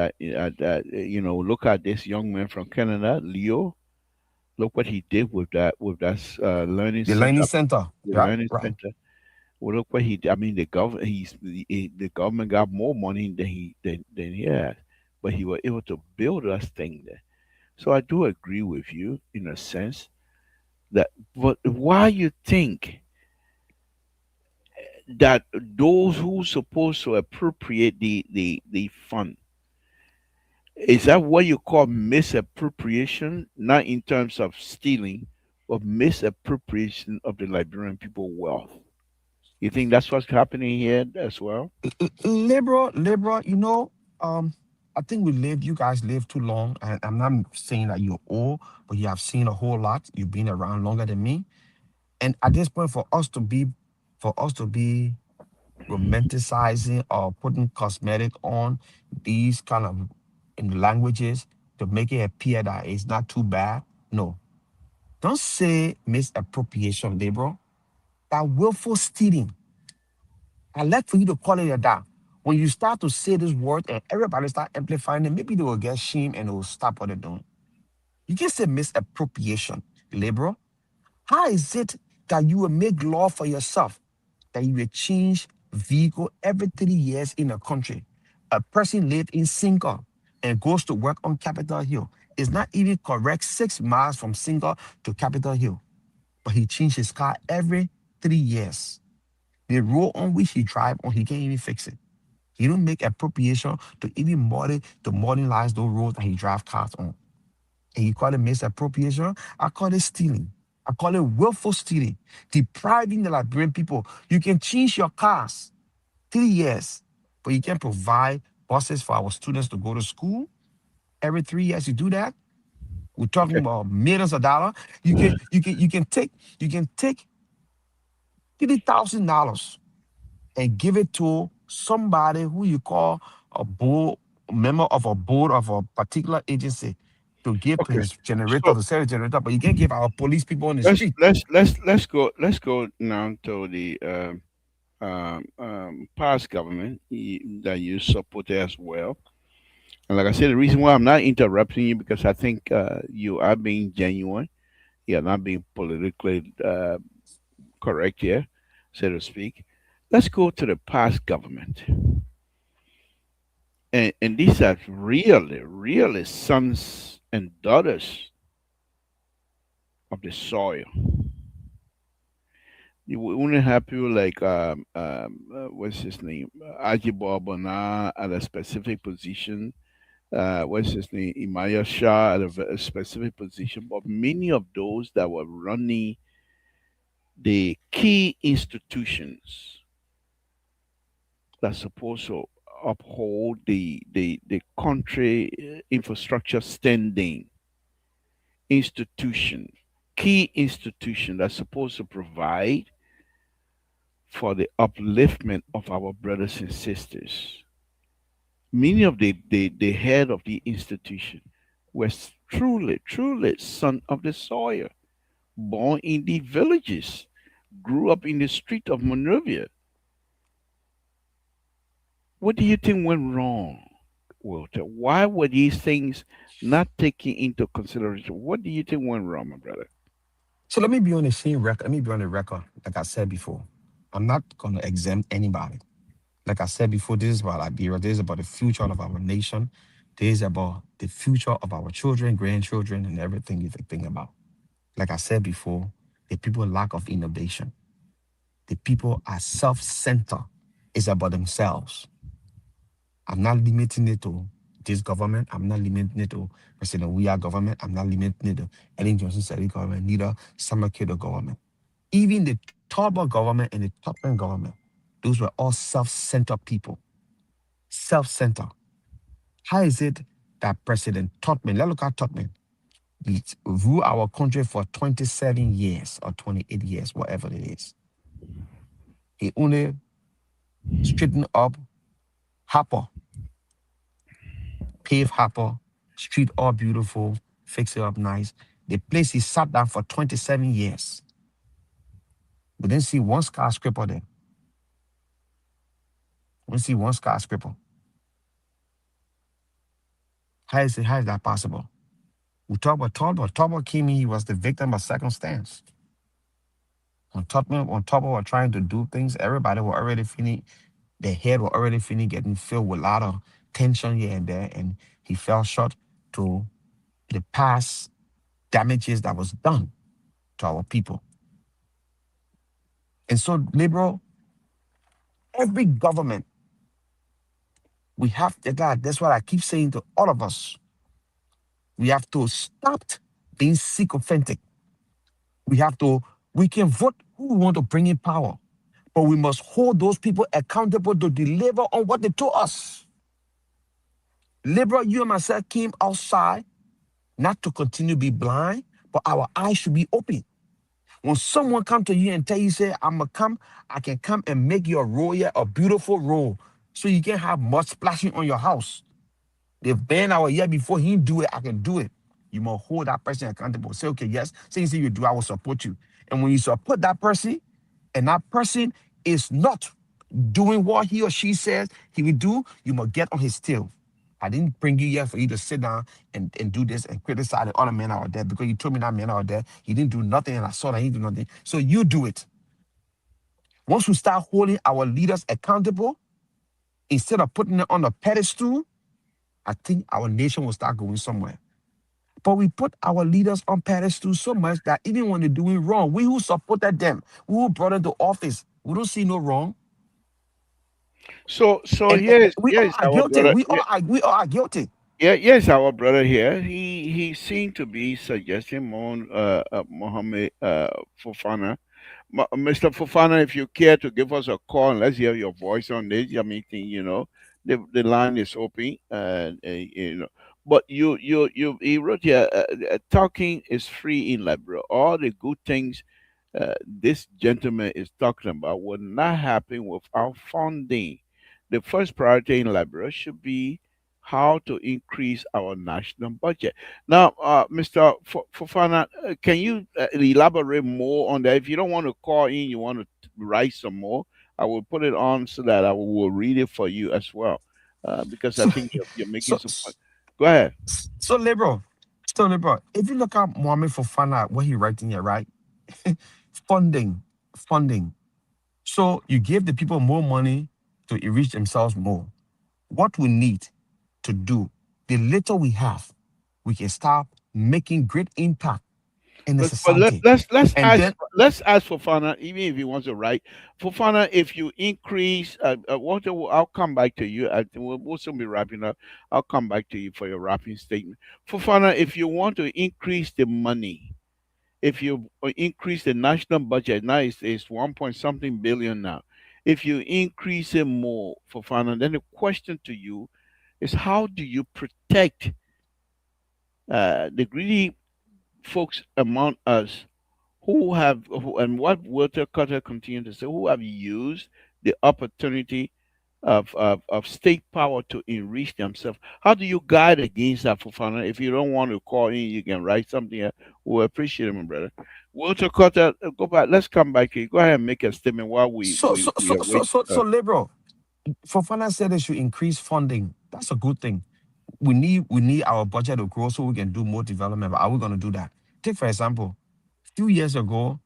at this young man from Canada, Leo. Look what he did with that learning The center. learning center. The Right, learning right. center. Well, look what he did. I mean, the government got more money than he had, but he was able to build us thing there. So I do agree with you in a sense that. But why you think that those who supposed to appropriate the fund, is that what you call misappropriation? Not in terms of stealing, but misappropriation of the Liberian people wealth. You think that's what's happening here as well? Liberal, I think you guys live too long. And I'm not saying that you're old, but you have seen a whole lot. You've been around longer than me. And at this point, for us to be romanticizing or putting cosmetic on these kind of in the languages to make it appear that it's not too bad. No. Don't say misappropriation, liberal. that willful stealing. I like for you to call it that. When you start to say this word and everybody start amplifying it, maybe they will get shame and they will stop what they're doing. You can say misappropriation, liberal. How is it that you will make law for yourself that you will change vehicle every 3 years in a country? A person lives in Single and goes to work on Capitol Hill. It's not even correct 6 miles from Single to Capitol Hill, but he changed his car every 3 years. The road on which he drive on, he can't even fix it. He don't make appropriation to even modernize those roads that he drive cars on. And you call it misappropriation? I call it stealing. I call it willful stealing, depriving the Liberian people. You can change your cars 3 years, but you can provide buses for our students to go to school every 3 years. You do that. We're talking Okay. about millions of dollars. You can take $30,000 and give it to somebody who you call a board member of a board of a particular agency to give to Okay. his generator So to sell his generator, but you can't give our police people on the street. let's go now to the past government that you support as well. And like I said, the reason why I'm not interrupting you because I think you are being genuine. You're not being politically correct here, so to speak. Let's go to the past government. And these are really sons and daughters of the soil. You wouldn't have people like what's his name, Ajibor Bona at a specific position. What's his name, Imaya Shah at a specific position. But many of those that were running the key institutions that supposed to uphold the country infrastructure standing institution, key institution that's supposed to provide for the upliftment of our brothers and sisters. Many of the head of the institution were truly son of the soil, born in the villages, grew up in the street of Monrovia. What do you think went wrong, Walter? Why were these things not taken into consideration? What do you think went wrong, my brother? So let me be on the same record. Let me be on the record, like I said before. I'm not gonna exempt anybody. Like I said before, this is about Liberia. This is about the future of our nation. This is about the future of our children, grandchildren, and everything you think about. Like I said before, the people lack of innovation. The people are self-centered. It's about themselves. I'm not limiting it to this government. I'm not limiting it to President Weah government. I'm not limiting it to Ellen Johnson Sirleaf government, neither Summer Kiddo government. Even the Tolbert government and the Topman government, those were all self-centered people. Self-centered. How is it that President Topman, let's look at Topman, he ruled our country for 27 years or 28 years, whatever it is. He only straightened up Harper, pave Harper, street all beautiful, fix it up nice. The place he sat down for 27 years. We didn't see one skyscraper there. We didn't see one skyscraper. How is that possible? We talk about Talbot. Talbot came in, he was the victim of circumstance. When Talbot were trying to do things, everybody were already feeling, their head were already feeling getting filled with a lot of tension here and there, and he fell short to the past damages that was done to our people. And so, liberal, every government, we have to, God, that's what I keep saying to all of us. We have to stop being sycophantic. We can vote who we want to bring in power, but we must hold those people accountable to deliver on what they told us. Liberal, you and myself came outside not to continue to be blind, but our eyes should be open. When someone come to you and tell you, say, I can come and make your road here a beautiful road so you can have mud splashing on your house. They've been our year before he do it, I can do it. You must hold that person accountable. Say, okay, yes. Say you do, I will support you. And when you support that person and that person is not doing what he or she says he will do, you must get on his tail. I didn't bring you here for you to sit down and do this and criticize the other men out there because you told me that man out there, he didn't do nothing and I saw that he did nothing. So you do it. Once we start holding our leaders accountable, instead of putting them on a pedestal, I think our nation will start going somewhere. But we put our leaders on pedestals so much that even when they're doing wrong, we who supported them, we who brought them to office, we don't see no wrong. So And here's we all here's are our guilty. brother. We all are guilty. Yeah, yes, our brother here. He seemed to be suggesting Mohammed Fofana. Mr. Fofana, if you care to give us a call and let's hear your voice on this, I mean, the line is open, But he wrote here, talking is free in Liberia. All the good things this gentleman is talking about will not happen without funding. The first priority in Liberia should be how to increase our national budget. Now, Mr. Fofana, can you elaborate more on that? If you don't want to call in, you want to write some more, I will put it on so that I will read it for you as well, because I So, think you're making so, some point. Go ahead. so liberal. So liberal. If you look at Mohammed Fofana, what he writing here, right? funding, funding. So you give the people more money to enrich themselves more. What we need to do, the little we have, we can start making great impact in the But society. And then, let's ask Fofana, even if he wants to write. Fofana, if you increase, Walter, I'll come back to you. We'll soon be wrapping up. I'll come back to you for your wrapping statement. Fofana, if you want to increase the money, if you increase the national budget, now it's 1 point something billion now. If you increase it more, Fofana, then the question to you is how do you protect the greedy folks among us and what Walter Cutter continued to say, who have used the opportunity of state power to enrich themselves. How do you guide against that, Fofana? If you don't want to call in, you can write something. We'll appreciate it, my brother. Walter Cutter, go back. Let's come back here. Go ahead and make a statement while we await. so liberal. Fofana said they should increase funding. That's a good thing. We need our budget to grow so we can do more development. But are we going to do that? Take for example, few years ago,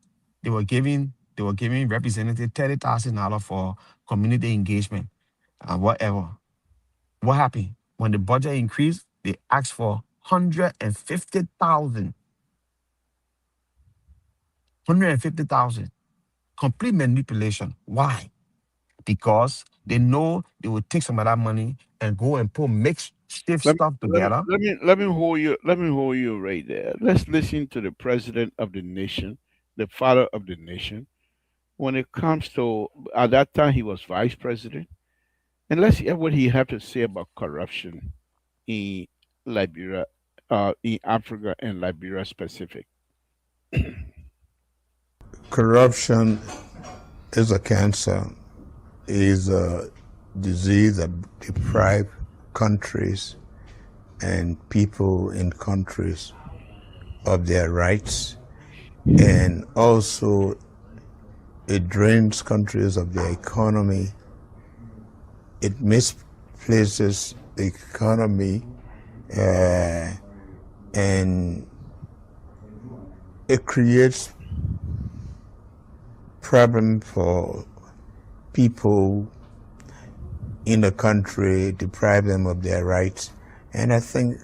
they were giving representative $30,000 for community engagement and whatever. What happened when the budget increased? They asked for 150,000, 150,000. Complete manipulation. Why? Because they know they will take some of that money and go and put makeshift Let me, stuff let me together. let me hold you right there. Let's listen to the president of the nation, the father of the nation. When it comes to at that time he was vice president, and let's hear what he had to say about corruption in Liberia, in Africa and Liberia specific. Corruption is a cancer, is a disease that deprives countries and people in countries of their rights, and also it drains countries of their economy. It misplaces the economy, and it creates problem for people in the country, deprive them of their rights. And I think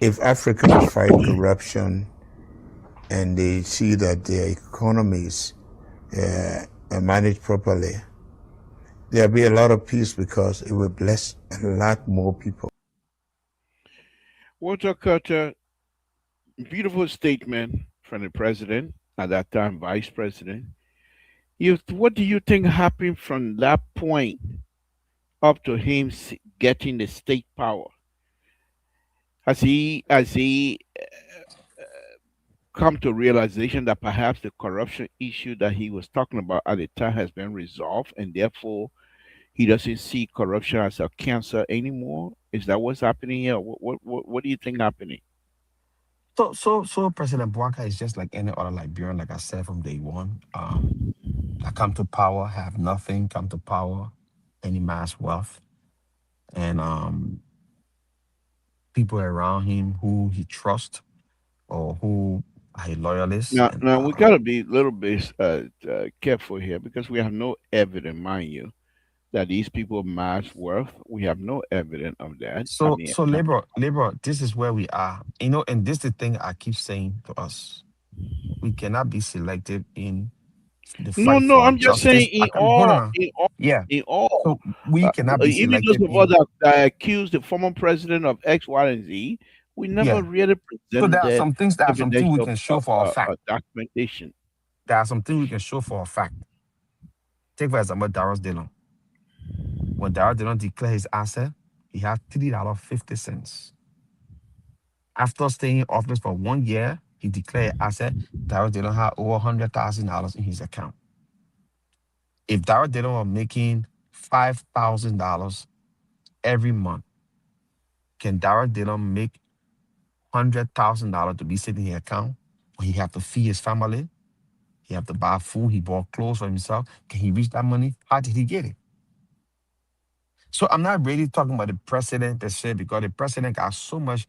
if Africans fight corruption and they see that their economies are managed properly, there'll be a lot of peace because it will bless a lot more people. Walter Carter, beautiful statement from the president at that time, vice president. What do you think happened from that point up to him getting the state power? Has he come to realization that perhaps the corruption issue that he was talking about at the time has been resolved, and therefore he doesn't see corruption as a cancer anymore? Is that what's happening here? What do you think happening? So President Bouaka is just like any other Liberian, like I said from day one. that come to power have nothing, come to power, and amass wealth. And people around him who he trusts or who are loyalists. Now, And now we gotta be a little bit careful here because we have no evidence, mind you, that these people mass worth. We have no evidence of that. I so mean, so labor, this is where we are. And this is the thing I keep saying to us. We cannot be selective in the no, fight no. for I'm just saying justice. I can hold on. in all, Yeah. in all. So we cannot be Even those selective of us in, that accuse the former president of X, Y, and Z, we never yeah. really So presented there are some things we evidential can show for a fact. documentation. There are some things we can show for a fact. Take for example Darius Dillon. When Darius Dillon declared his asset, he had $3.50. After staying in office for 1 year, he declared asset. Darius Dillon had over $100,000 in his account. If Darius Dillon was making $5,000 every month, can Darius Dillon make $100,000 to be sitting in his account? When he have to feed his family, he have to buy food, he bought clothes for himself. Can he reach that money? How did he get it? So I'm not really talking about the president per se because the president got so much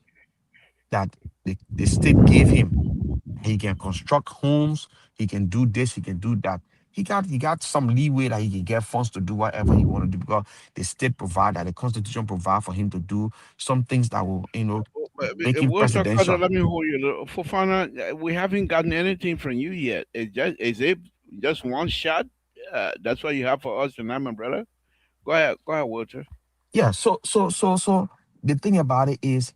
that the state gave him. He can construct homes, he can do this, he can do that. He got some leeway that he can get funds to do whatever he want to do because the state provide that the constitution provide for him to do some things that will, make him Walter Carter, presidential. let me hold you a little. Fofana, we haven't gotten anything from you yet. Is it just one shot? That's what you have for us tonight, my brother. Go ahead, Walter. Yeah, so the thing about it is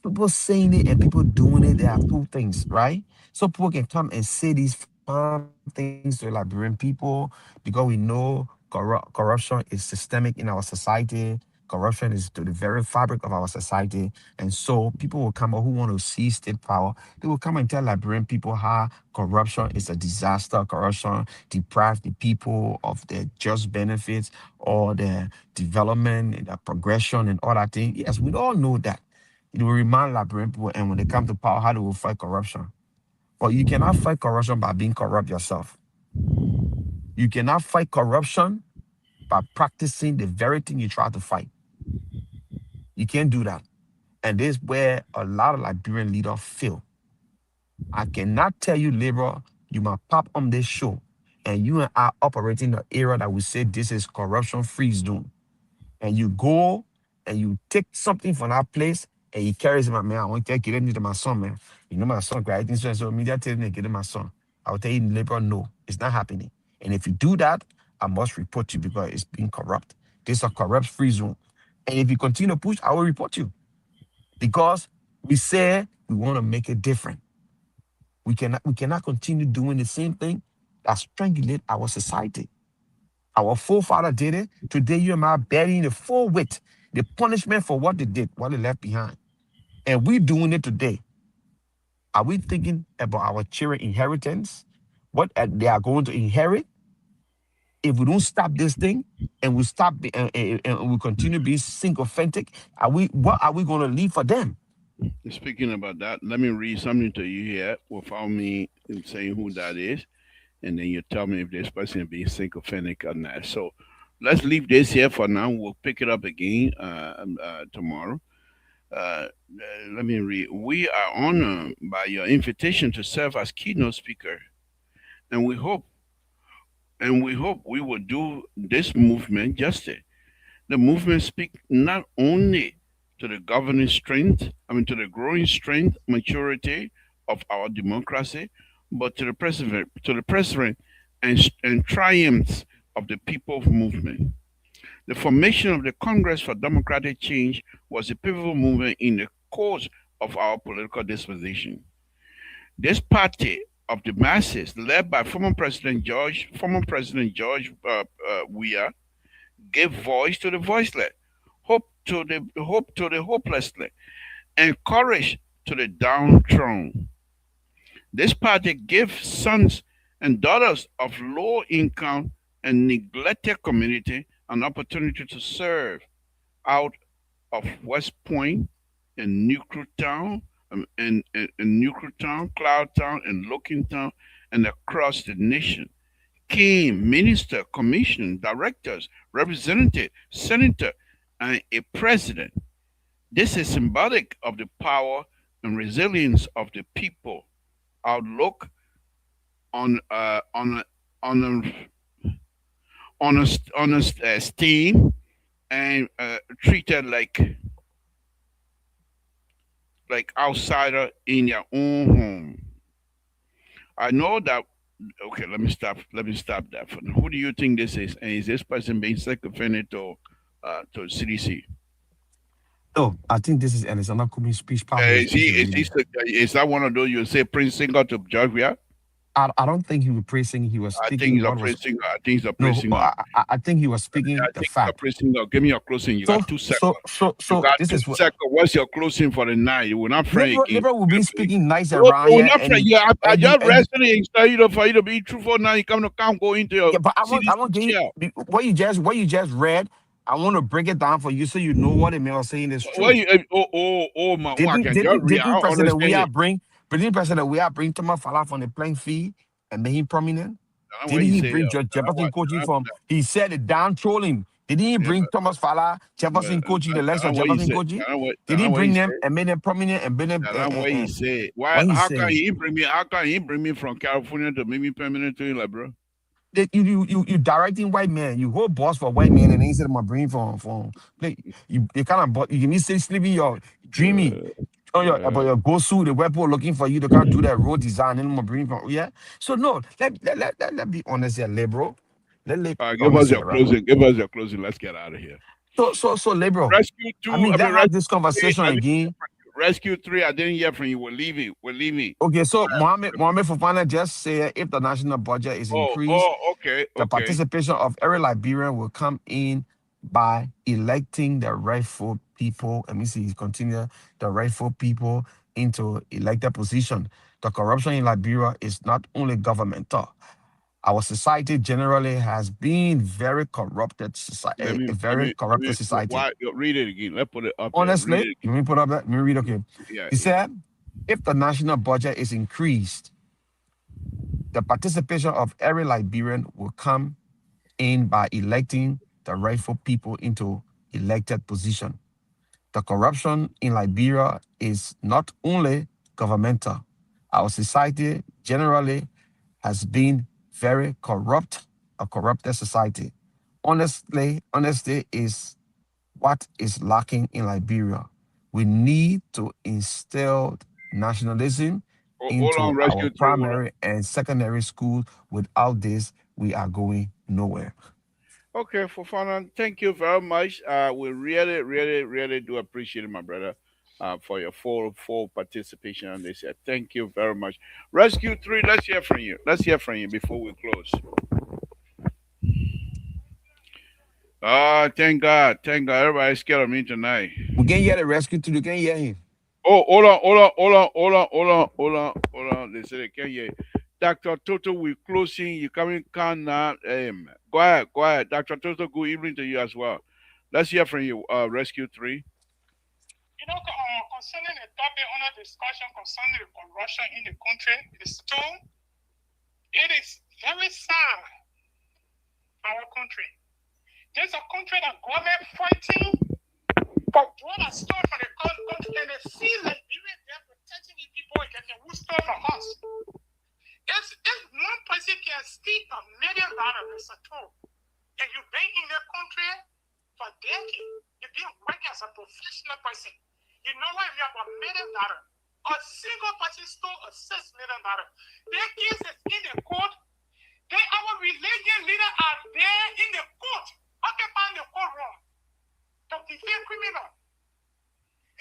people saying it and people doing it, there are two things, right? So people can come and say these fun things to Liberian people because we know corruption is systemic in our society. Corruption is to the very fabric of our society. And so people will come who want to see state power. They will come and tell Liberian people how corruption is a disaster. Corruption deprives the people of their just benefits or their development and their progression and all that thing. Yes, we all know that. It will remind Liberian people, and when they come to power, how they will fight corruption. But you cannot fight corruption by being corrupt yourself. You cannot fight corruption by practicing the very thing you try to fight. You can't do that. And this is where a lot of Liberian leaders fail. I cannot tell you, labor, you might pop on this show and you and I operating in an era that we say this is corruption free zone. And you go and you take something from that place and he carries my man. I want to get it to my son, man. You know, my son graduating so media telling me get it my son. I'll tell you, labor, no, it's not happening. And if you do that, I must report you because it's being corrupt. This is a corrupt free zone. And if you continue to push, I will report you because we say we want to make it different. We cannot continue doing the same thing that strangulate our society. Our forefather did it. Today, you and I are bearing the full weight, the punishment for what they did, what they left behind. And we doing it today. Are we thinking about our children inheritance? What they are going to inherit if we don't stop this thing and we stop and we continue being sycophantic? What are we going to leave for them? Speaking about that, let me read something to you here without me saying who that is, and then you tell me if this person is being sycophantic or not. So let's leave this here for now. We'll pick it up again tomorrow. Let me read. We are honored by your invitation to serve as keynote speaker, and we hope we will do this movement justice. The movement speaks not only to the governing strength, to the growing strength, maturity of our democracy, but to the president and triumphs of the people's movement. The formation of the Congress for Democratic Change was a pivotal movement in the course of our political disposition. This party of the masses, led by former President George Weah, gave voice to the voiceless, hope to the hopeless, and courage to the downtrodden. This party gives sons and daughters of low income and neglected community an opportunity to serve out of West Point and Newtown and Newtown, Cloud Town, and Looking Town, and across the nation. king, minister, commission, directors, representative, senator, and a president. This is symbolic of the power and resilience of the people. Outlook on on honest esteem and treated like outsider in your own home. I know that. Okay, let me stop. Let me stop that for now. Who do you think this is? And is this person being second to CDC? No, I think this is Alexander Cummings' speech part he's reading. Is that one of those you say Prince singer to Georgia? I don't think he was praising. He was I think speaking he's a what was. Prince singer. I think he's a No, Prince singer. I think he was speaking I the think he's a fact. Prince singer. Give me your closing. You got 2 seconds. So You got this 2 is what seconds. What's your closing for the night? You will not friend again. Liberal will be speaking nice No, around we're here, not friend. Yeah, I and just he, rested instead for you to be truthful. Now you come to go into your yeah, but I CDC want to give chair. you what you just read. I want to break it down for you so you know what the man was saying is Well, true. oh my! I can just read. I Didn't don't President we understand are it. bring Thomas Fala from the playing field and make him prominent? That's what Didn't you he say. bring George Jefferson coaching That's from? He said it down trolling. Didn't he bring Thomas Fala, Jefferson coaching, the likes of what he Jefferson said. coaching? Did he That's what he bring said. them and made them prominent and made them? That's what he said. Why? What he How can saying? he bring me? How can he bring me from California to make me permanent to him, like, bro? You directing white men. You hold boss for white men, and then he said, "I'm bring from like you kind of you give me say sleeping your dreamy about your go suit the weapon looking for you to kind of do that road design and I'm bring from yeah." So no, let be honest here, liberal. Let Give us honest your here, right? closing. Give us your closing. Let's get out of here. So liberal. Rescue I two. mean, I mean, let's have this rescue three. conversation I didn't hear again. from you. Rescue 3. I didn't hear from you. We're leaving. We're leaving. Okay, so Mohammed Fofana just said if the national budget is increased, Okay, the okay. participation of every Liberian will come in by electing the rightful people. Let me see, he continue the rightful people into elected position. The corruption in Liberia is not only governmental. Our society generally has been very corrupted society, a very corrupted society. Why? Read it again. Let's put it up there. Read Honestly, it let me put up that. Let me read. Okay, again. Yeah, he yeah. said, if the national budget is increased, the participation of every Liberian will come in by electing the rightful people into elected position. The corruption in Liberia is not only governmental. Our society generally has been very corrupt, a corrupted society. Honesty is what is lacking in Liberia. We need to instill nationalism Hold into on, our Rescue 3. Hold on. primary and secondary schools. Without this, we are going nowhere. Okay, Fofana, thank you very much. We really, really, really do appreciate it, my brother, for your full participation on this. Thank you very much. Rescue 3, let's hear from you. Let's hear from you before we close. Thank God. Thank God. Everybody's scared of me tonight. We can hear the rescue too. You can hear him. Oh, hold on. They said they can't hear you. Dr. Toto, we're closing. You coming can now. Go ahead. Dr. Toto, good evening to you as well. Let's hear from you, Rescue 3. Concerning the topic under discussion concerning the corruption in the country, it is very sad. Our country. There's a country that government fighting for what I stole from the country, and they see Liberia there protecting the people and getting who stole from us. If one person can steal $1 million, Mr. Toe, and you've been in the country for decades, you've been working as a professional person. You know what I mean about $1 million? A single person stole a $6 million. Their case is in the court. Our religion leaders are there in the court, occupying the courtroom to defend criminals.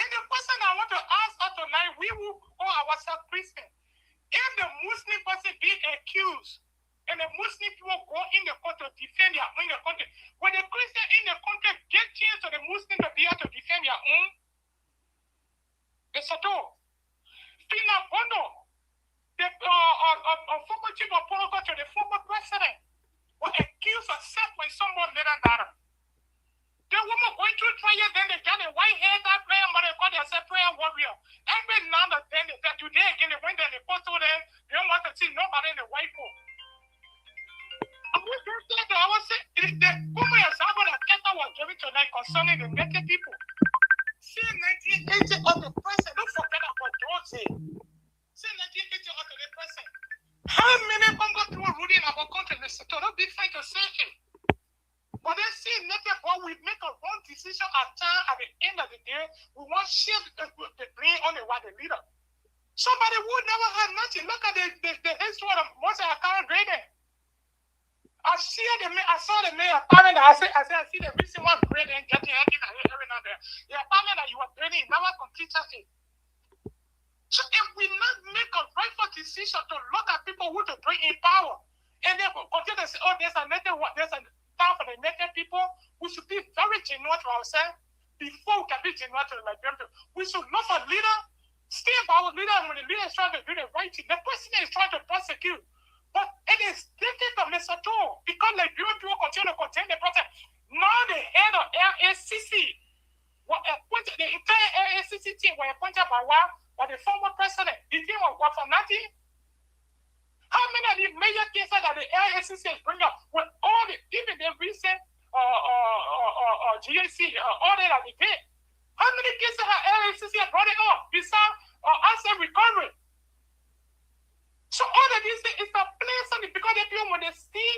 And the question I want to ask us tonight, we will call ourselves Christians. If the Muslim person being accused and the Muslim people go in the court to defend their own in the country, when the Christian in the country get chance to the Muslim to be able to defend their own, the Sato, Fina Bondo, the former chief of protocol to the former president, were accused of $7.1 million. The woman going through trial, then they got a white hair that prayer, but they call themselves prayer warrior. Every now and then, that today again, they went there, they posted them, they don't want to see nobody in the white book. the common example that Keta was giving tonight concerning the naked people. See 1980 of the present. Don't forget about those. See 1980 of the present. How many Congo people ruling our country? Listen, don't be trying to say it. But they see naked boy, we make a wrong decision at time. At the end of the day, we want to shift the blame on the leader. Somebody who never had nothing. Look at the history of Moses and Karen Grady. I saw the mayor apartment. I see the reason why Grady ain't getting anything every now and then. The apartment that you were building never completed it. So if we not make a rightful decision to look at people who to bring in power, and then continue to say, oh, there's a time for the naked people, we should be very genuine to ourselves before we can be genuine to the Liberian people. We should look for leader, stay by our leader when the leader is trying to do the right thing. The president is trying to prosecute. But it is difficult, Mr. Joe, because Liberian people continue to contain the process. Now the head of LACC, the entire LACC team were appointed by the former president. The team was for nothing. How many of the major cases that the LACC is bringing up, with all the, even the recent GAC audit that they did, how many cases have LACC brought it up besides asset recovery? So all of these things is a place on it because the people, when they see,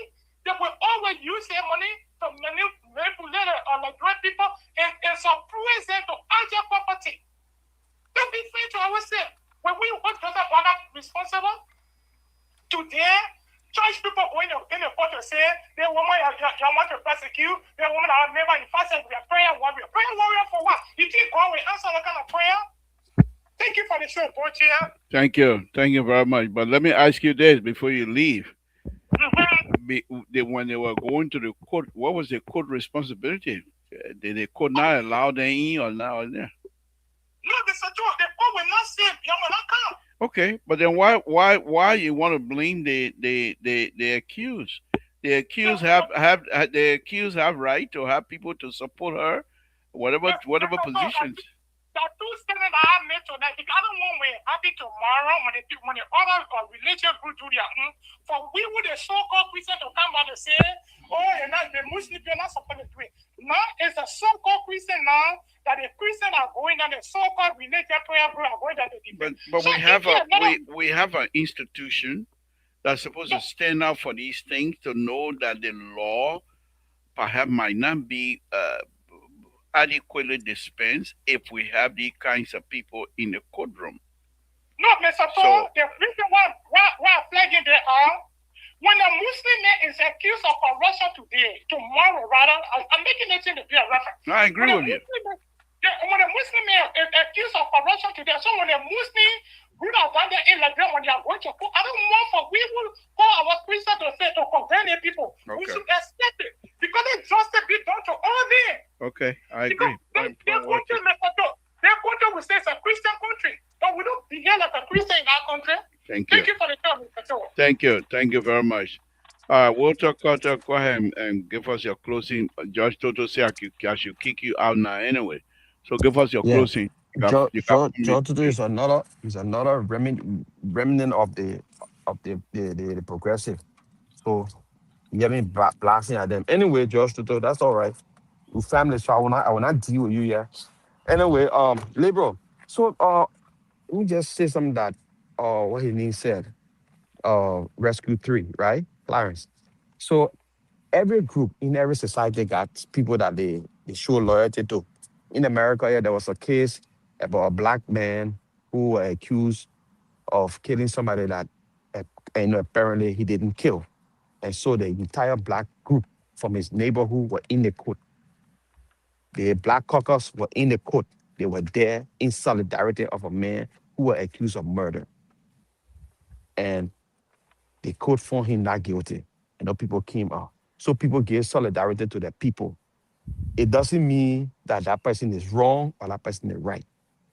they will always use their money to manipulate Nigerian people and surprise them to their property. Don't be fair to ourselves. When we want to be responsible, today, church people going in the court to say, the woman you want to persecute, the woman that never in fasting, we are prayer warrior. Prayer warrior for what? You think God will answer that kind of prayer? Thank you for the show, Coach. Thank you. Thank you very much. But let me ask you this before you leave. When they were going to the court, what was the court responsibility? Did the court not allow them in or not? No, Mr. Joe, the court will not say, you will not come. Okay, but then why you want to blame the accused? The accused have right to have people to support her, whatever positions. The two statements that I made tonight, the other one will happen tomorrow when the other religious group do their own. For we would the so-called Christian to come out and say, oh, you're not the Muslim, you're not supposed to do it. Now it's a so-called Christian now that the Christians are going and the so-called religious prayer group are going to the debate. But so we have an institution that's supposed to stand up for these things, to know that the law perhaps might not be adequately dispensed if we have these kinds of people in the courtroom. No, Mr. Paul, the reason why I'm flagging they are, when a Muslim man is accused of corruption today, tomorrow, rather, I'm making it to be a reference. I agree with you. When a Muslim man is accused of corruption today, so when a Muslim who are down there in Liberia, when they are going to court, I don't want for we will call our Christians to say to condemn the people. Okay. We should accept it because they justice be done to all them. Okay, I agree. Their country will say it's a Christian country, but we don't behave like a Christian in our country. Thank you. Thank you for the time, Mr. Joe. Thank you very much. We'll talk. Go ahead and give us your closing. Judge Toto said I should kick you out now anyway. So give us your closing. Judge Toto is another remnant of the progressive. So you get me blasting at them. Anyway, Judge Toto, that's all right. We family, so I will not deal with you here. Anyway, Libro. So let me just say something that what his name said. Rescue 3, right? Clarence. So every group in every society got people that they show loyalty to. In America, there was a case about a black man who was accused of killing somebody that apparently he didn't kill. And so the entire black group from his neighborhood were in the court. The Black Caucus were in the court. They were there in solidarity of a man who was accused of murder. And the court found him not guilty. And the people came out. So people gave solidarity to the people. It doesn't mean that that person is wrong or that person is right.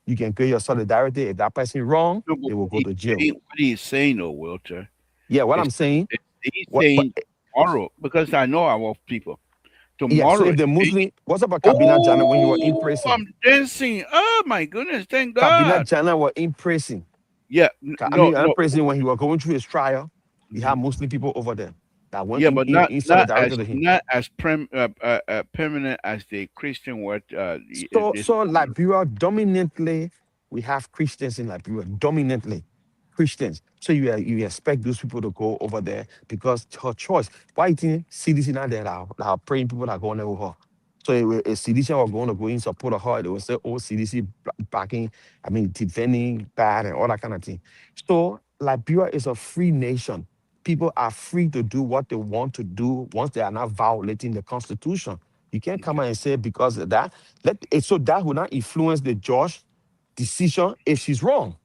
You can give your solidarity. If that person is wrong, they will go to jail. What he's saying, though, Walter. Yeah, what I'm saying. He's saying tomorrow, because I know our people. Tomorrow. Yeah, so if the Muslim, what's about Kabila Jana when you were in prison? I'm dancing. Oh my goodness, thank God. Kabila Jana was in prison. Yeah. In prison when he was going through his trial. He had Muslim people over there. that when Yeah, but in, not in not solidarity as to him. not as permanent as the Christian word. This So Liberia dominantly, we have Christians in Liberia, dominantly Christians. So you expect those people to go over there because her choice. Why you think CDC now there are praying people that are going there with her? So if CDC were going to go in support of her, they will say, oh, CDC backing, I mean, defending bad and all that kind of thing. So Liberia is a free nation. People are free to do what they want to do once they are not violating the Constitution. You can't come out okay. and say because of that. So that will not influence the judge decision if she's wrong.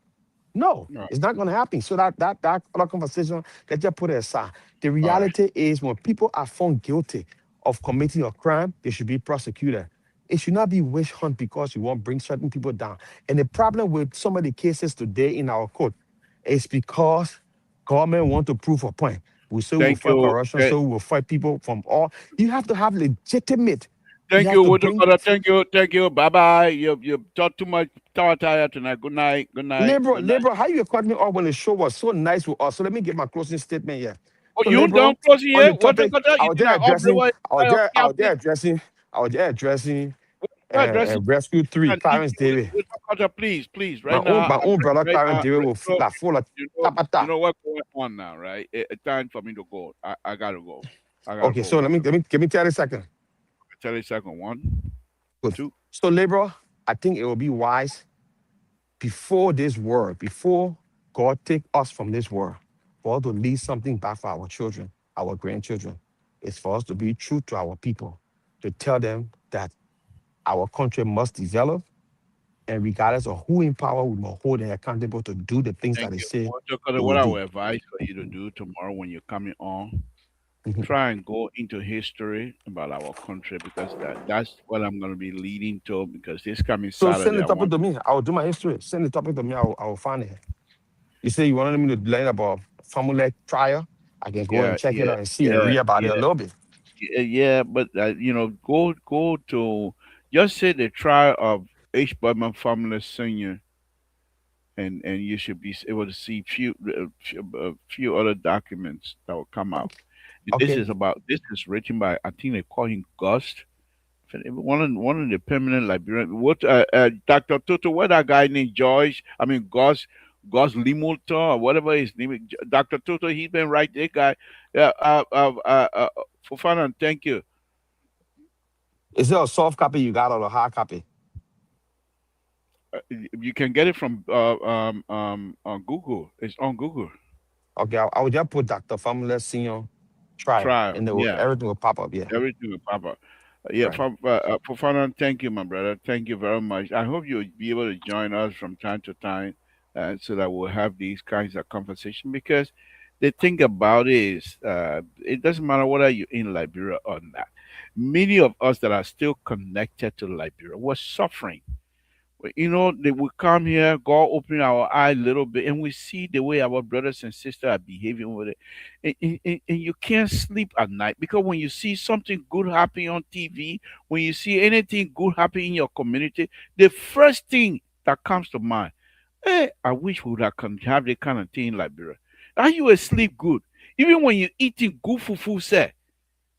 No, All right. it's not going to happen. So that other conversation, let's just put it aside. The All right. reality is when people are found guilty of committing a crime, they should be prosecuted. It should not be witch hunt because you want to bring certain people down. And the problem with some of the cases today in our court is because government want to prove a point. We say we'll Thank fight you. corruption, so we will fight people from all. You have to have legitimate. You Thank have you, to Woodrow. bring Thank you. Thank you. Bye bye. You talked too much. Tired tonight. Good night. Good night. Labor, Good night. labor, how you cut me off when the show was so nice with us? So let me get my closing statement here. Oh, So, you labor, done closing on here? the What the topic, got I you was think there I addressing, operate? I was there addressing, I was there addressing What addressing? Rescue 3, And if Clarence you David. please, please, right now, My own brother right Clarence now, David will like full of you tapata. know what's going on now, right? It's time for me to go. I gotta go. I gotta Okay, go, so brother. let me give me 30 seconds. Tell you second. One, Good. two. So, labor, I think it will be wise before this world, before God take us from this world, for us to leave something back for our children, our grandchildren, is for us to be true to our people, to tell them that our country must develop, and regardless of who in power, we must hold them accountable to do the things that Thank they you. say they What will I do. would advise for you to do tomorrow when you're coming on, Mhm. try and go into history about our country because that's what I'm gonna be leading to because this coming So send Saturday the I topic want. to me. I will do my history. Send the topic to me. I will find it. You say you wanted me to learn about family trial. I can go and Yeah, check it yeah, out and see and yeah, read about it a yeah. little bit. Yeah, but go to just say the trial of H. Budman Family Senior, and you should be able to see few other documents that will come out. And Okay. this is written by I think they call him Gust, one of the permanent librarian. What Dr. Toto? What that guy named Joyce? I mean Gus Limulton or whatever his name is. Dr. Toto. He's been right there, guy. Yeah. Fofana, thank you. Is there a soft copy you got or a hard copy? You can get it from on Google. It's on Google. Okay, I will just put Dr. Family Senior trial Trial. and Yeah, everything will pop up. Yeah. everything will pop up. Yeah, Right. for fun, thank you, my brother. Thank you very much. I hope you'll be able to join us from time to time, so that we'll have these kinds of conversation. Because the thing about it is, it doesn't matter whether you're in Liberia or not. Many of us that are still connected to Liberia, we're suffering. They we come here, God open our eye a little bit, and we see the way our brothers and sisters are behaving with it. And you can't sleep at night because when you see something good happening on TV, when you see anything good happening in your community, the first thing that comes to mind, hey, I wish we would have that kind of thing in Liberia. Are you asleep good? Even when you're eating good food, say,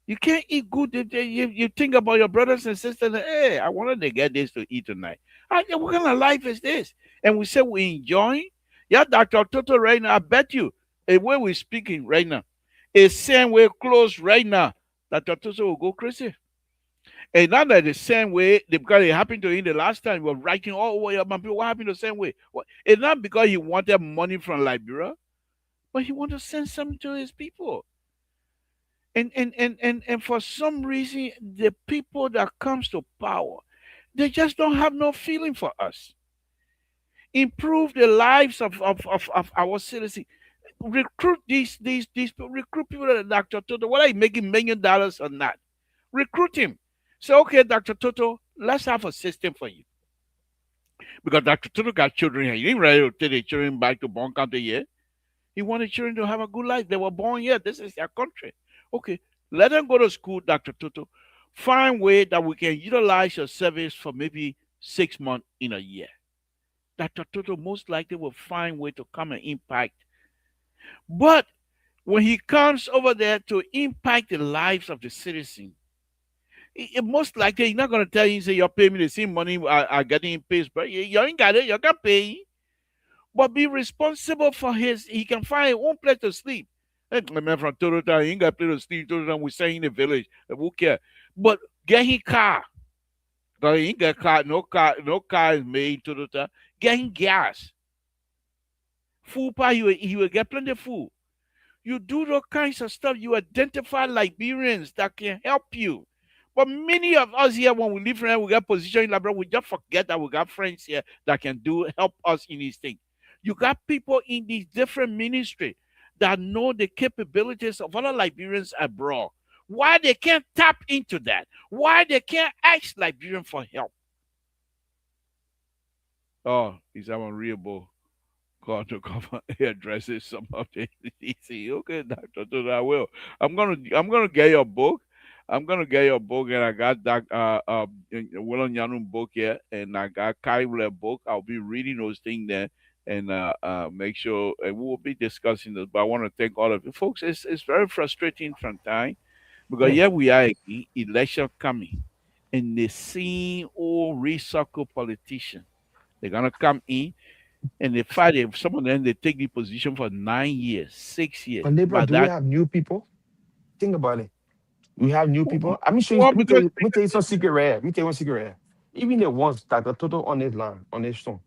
you can't eat good. You think about your brothers and sisters. Hey, I wanted to get this to eat tonight. What kind of life is this? And we say we enjoying. Yeah, Dr. Toto, right now, I bet you, the way we're speaking right now, a same way close right now, Dr. Toto will go crazy. And not that the same way, because it happened to him the last time, we were writing all over my people, what happened the same way? It's not because he wanted money from Liberia, but he wanted to send something to his people. And for some reason the people that comes to power, they just don't have no feeling for us. Improve the lives of our citizens. Recruit these people, recruit people that are Dr. Toto, whether he's making $1 million or not. Recruit him. Say, okay, Dr. Toto, let's have a system for you. Because Dr. Toto got children here. He didn't ready to take the children back to Bon County yet. He wanted children to have a good life. They were born here. This is their country. Okay, let them go to school, Dr. Toto. Find way that we can utilize your service for maybe 6 months in a year. Dr. Toto most likely will find way to come and impact. But When he comes over there to impact the lives of the citizen, most likely he's not going to tell you, say, you're paying me the same money I getting in pays, but you ain't got it, you got to pay. But be responsible for he can find one place to sleep. Hey, my man from Toronto, he ain't got a place to sleep. Toronto, we stay in the village. Who care? But get his car. Because he ain't got car, no car is made in Toronto. Get him gas. Food pie, he will get plenty of food. You do those kinds of stuff. You identify Liberians that can help you. But many of us here, when we live here, we got position in Liberia, we just forget that we got friends here that can help us in these things. You got people in these different ministries that know the capabilities of other Liberians abroad. Why they can't tap into that? Why they can't ask Liberian for help? Oh, is that unreal? Call to cover addresses some of the DC. Okay, Doctor, I will. I'm gonna get your book. I'm gonna get your book, and I got that William Yanun book here, and I got Kyle book. I'll be reading those things there, and make sure we will be discussing this. But I want to thank all of you folks. It's very frustrating sometimes because Yeah. here we are again, election coming, and the same old recycle politician. They're gonna come in and they fight it. Some of them they take the position for 9 years, 6 years. But Libra, By do we that, have new people? Think about it. We have new people. I mean, show you, well, because let me tell you some secret rare. Let me tell you one secret rare. Even the ones that are total on this land, on this stone,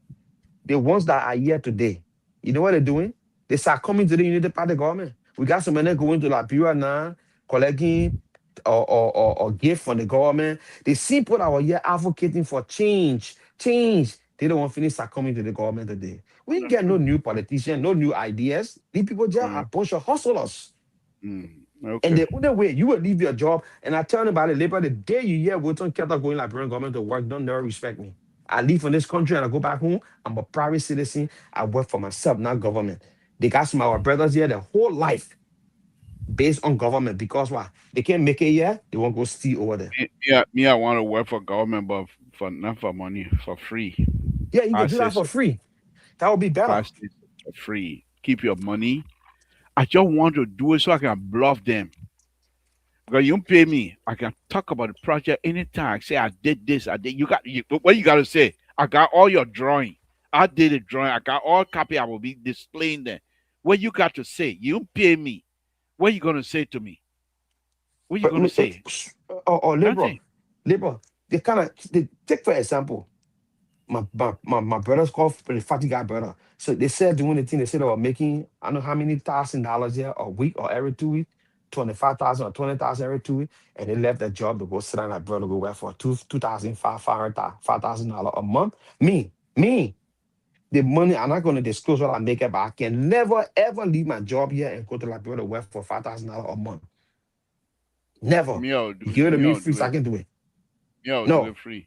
the ones that are here today, you know what they're doing? They start coming to the United Party government. We got some men going to Liberia now, collecting or gift from the government. They see people that were here advocating for change. Change. They don't want to finish start coming to the government today. We ain't that's get no true. new politician, no new ideas. These people just are a Mm, bunch of hustlers. And okay. the other way, you will leave your job. And I tell about it, labor, the day you hear Wilton kept on going Liberian government to work, don't never respect me. I leave from this country and I go back home. I'm a private citizen. I work for myself, not government. They got some of our brothers here their whole life based on government because why? They can't make it here. They won't go steal over there. Yeah, me, I want to work for government, but for not for money, for free. Yeah, you I can do say that for so. free. That would be better. I say so, for free. Keep your money. I just want to do it so I can bluff them. Because you pay me, I can talk about the project anytime. Say I did this, I did. What you gotta say? I got all your drawing. I did a drawing. I got all copy. I will be displaying them. What you got to say? You pay me. What you gonna say to me? What you But gonna say? or labor, Nothing. labor. They take for example. My brothers called for the fatty guy brother. So they said doing the thing, they said they were making, I don't know how many $1,000 here a week or every 2 weeks, 25,000 or 20,000 every 2 weeks. And they left their job to go sit down that brother go work for $2,500 a month. Me, the money, I'm not going to disclose what I make, but I can never ever leave my job here and go to like brother work for $5,000 a month. Never. You give it to Me, me I'll free, do so it. I can do it. Me, I'll do No. it free.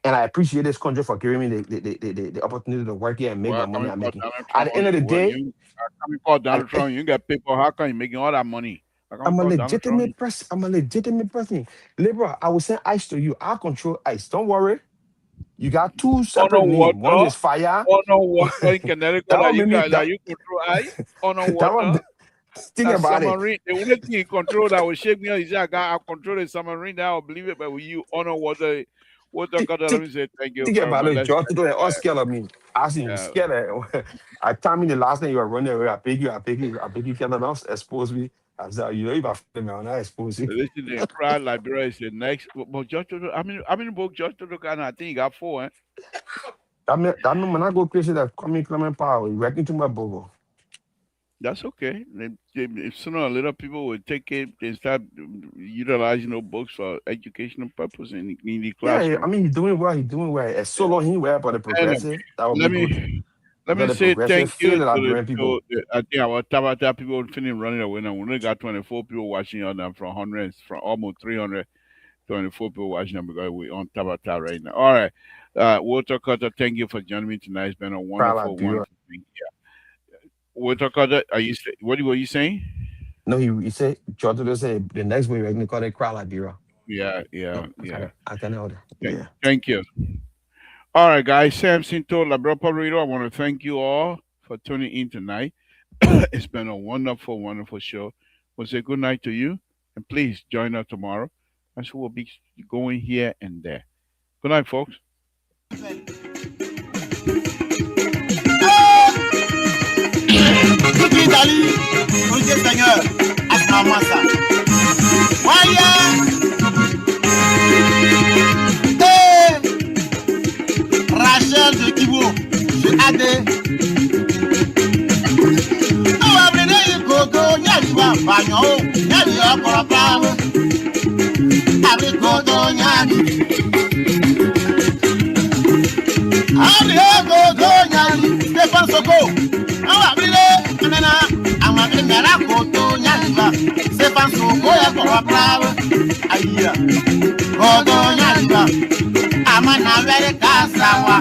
And I appreciate this country for giving me the opportunity to work here and make Well, the I money coming I'm call making. Donald At Trump the on end of the well, day, you I coming call I, Donald Trump, you get people, how come you making all that money? I coming I'm a call Donald Trump. legitimate person. I'm a legitimate person. Liberal, I will send ice to you. I control ice. Don't worry. You got two On a separate names. One water, is fire. on a water in Connecticut That that one you made me got that that you control ice on a that one water. think That about it. submarine, the only thing you control that will shake me up is that I control the submarine that I'll believe it, but with you on a water Think, cutter, let think, me say thank you think very about much. it. Let's George to the all scared of me. I see you yeah. scared of I tell me the last time you were running away. I beg you, cannot expose me. I said, you know, if I find me, I'll not expose you. Listen, the Pride Liberia is the next. But George, I mean, book George Totoka, I think he got four. Eh? That mean when I go places that coming Clement Power, you working to my bogo. That's okay. Sooner or later, people will take it and start utilizing those books for educational purpose in the Yeah, yeah, I classroom. mean he's doing well. He's doing well. As so long he well for the Anyway, progressive, that would be let good. me let Because me the say progressive thank you feel to the Liberian to people. I think our Tabata people finished running away now. We only got 24 people watching on them from hundreds, from almost 300, 24 people watching them because we're on Tabata right now. All right. Walter Carter, thank you for joining me tonight. It's been a Proud wonderful, Liberia. wonderful thing. Walter Carter, what were you saying? No, he said Jordan said the next way we're gonna call it crowd Liberia. Yeah, yeah, yeah. I can know that. Thank, Yeah. thank you. All right, guys. Samson told La Bro Pablito, I want to thank you all for tuning in tonight. It's been a wonderful, wonderful show. We'll say good night to you, and please join us tomorrow, as we'll be going here and there. Good night, folks. Seigneur, Rachel de Kibo, je adé. Gogo, Yaliwa, Bagno, Yalia, Corapam, Abigodo, Yali. Abigodo, Yali, Stefan Soko, Awabile, Anana, Amabimera, Godo, Yaliwa, Stefan Soko, Corapam, Aya, Godo, Yaliwa, Amana, Very Casawa.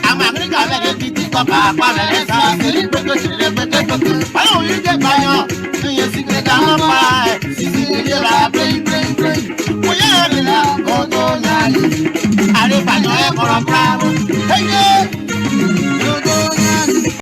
I'm a very titi papa, very sad. I don't you get by your secret. I'm a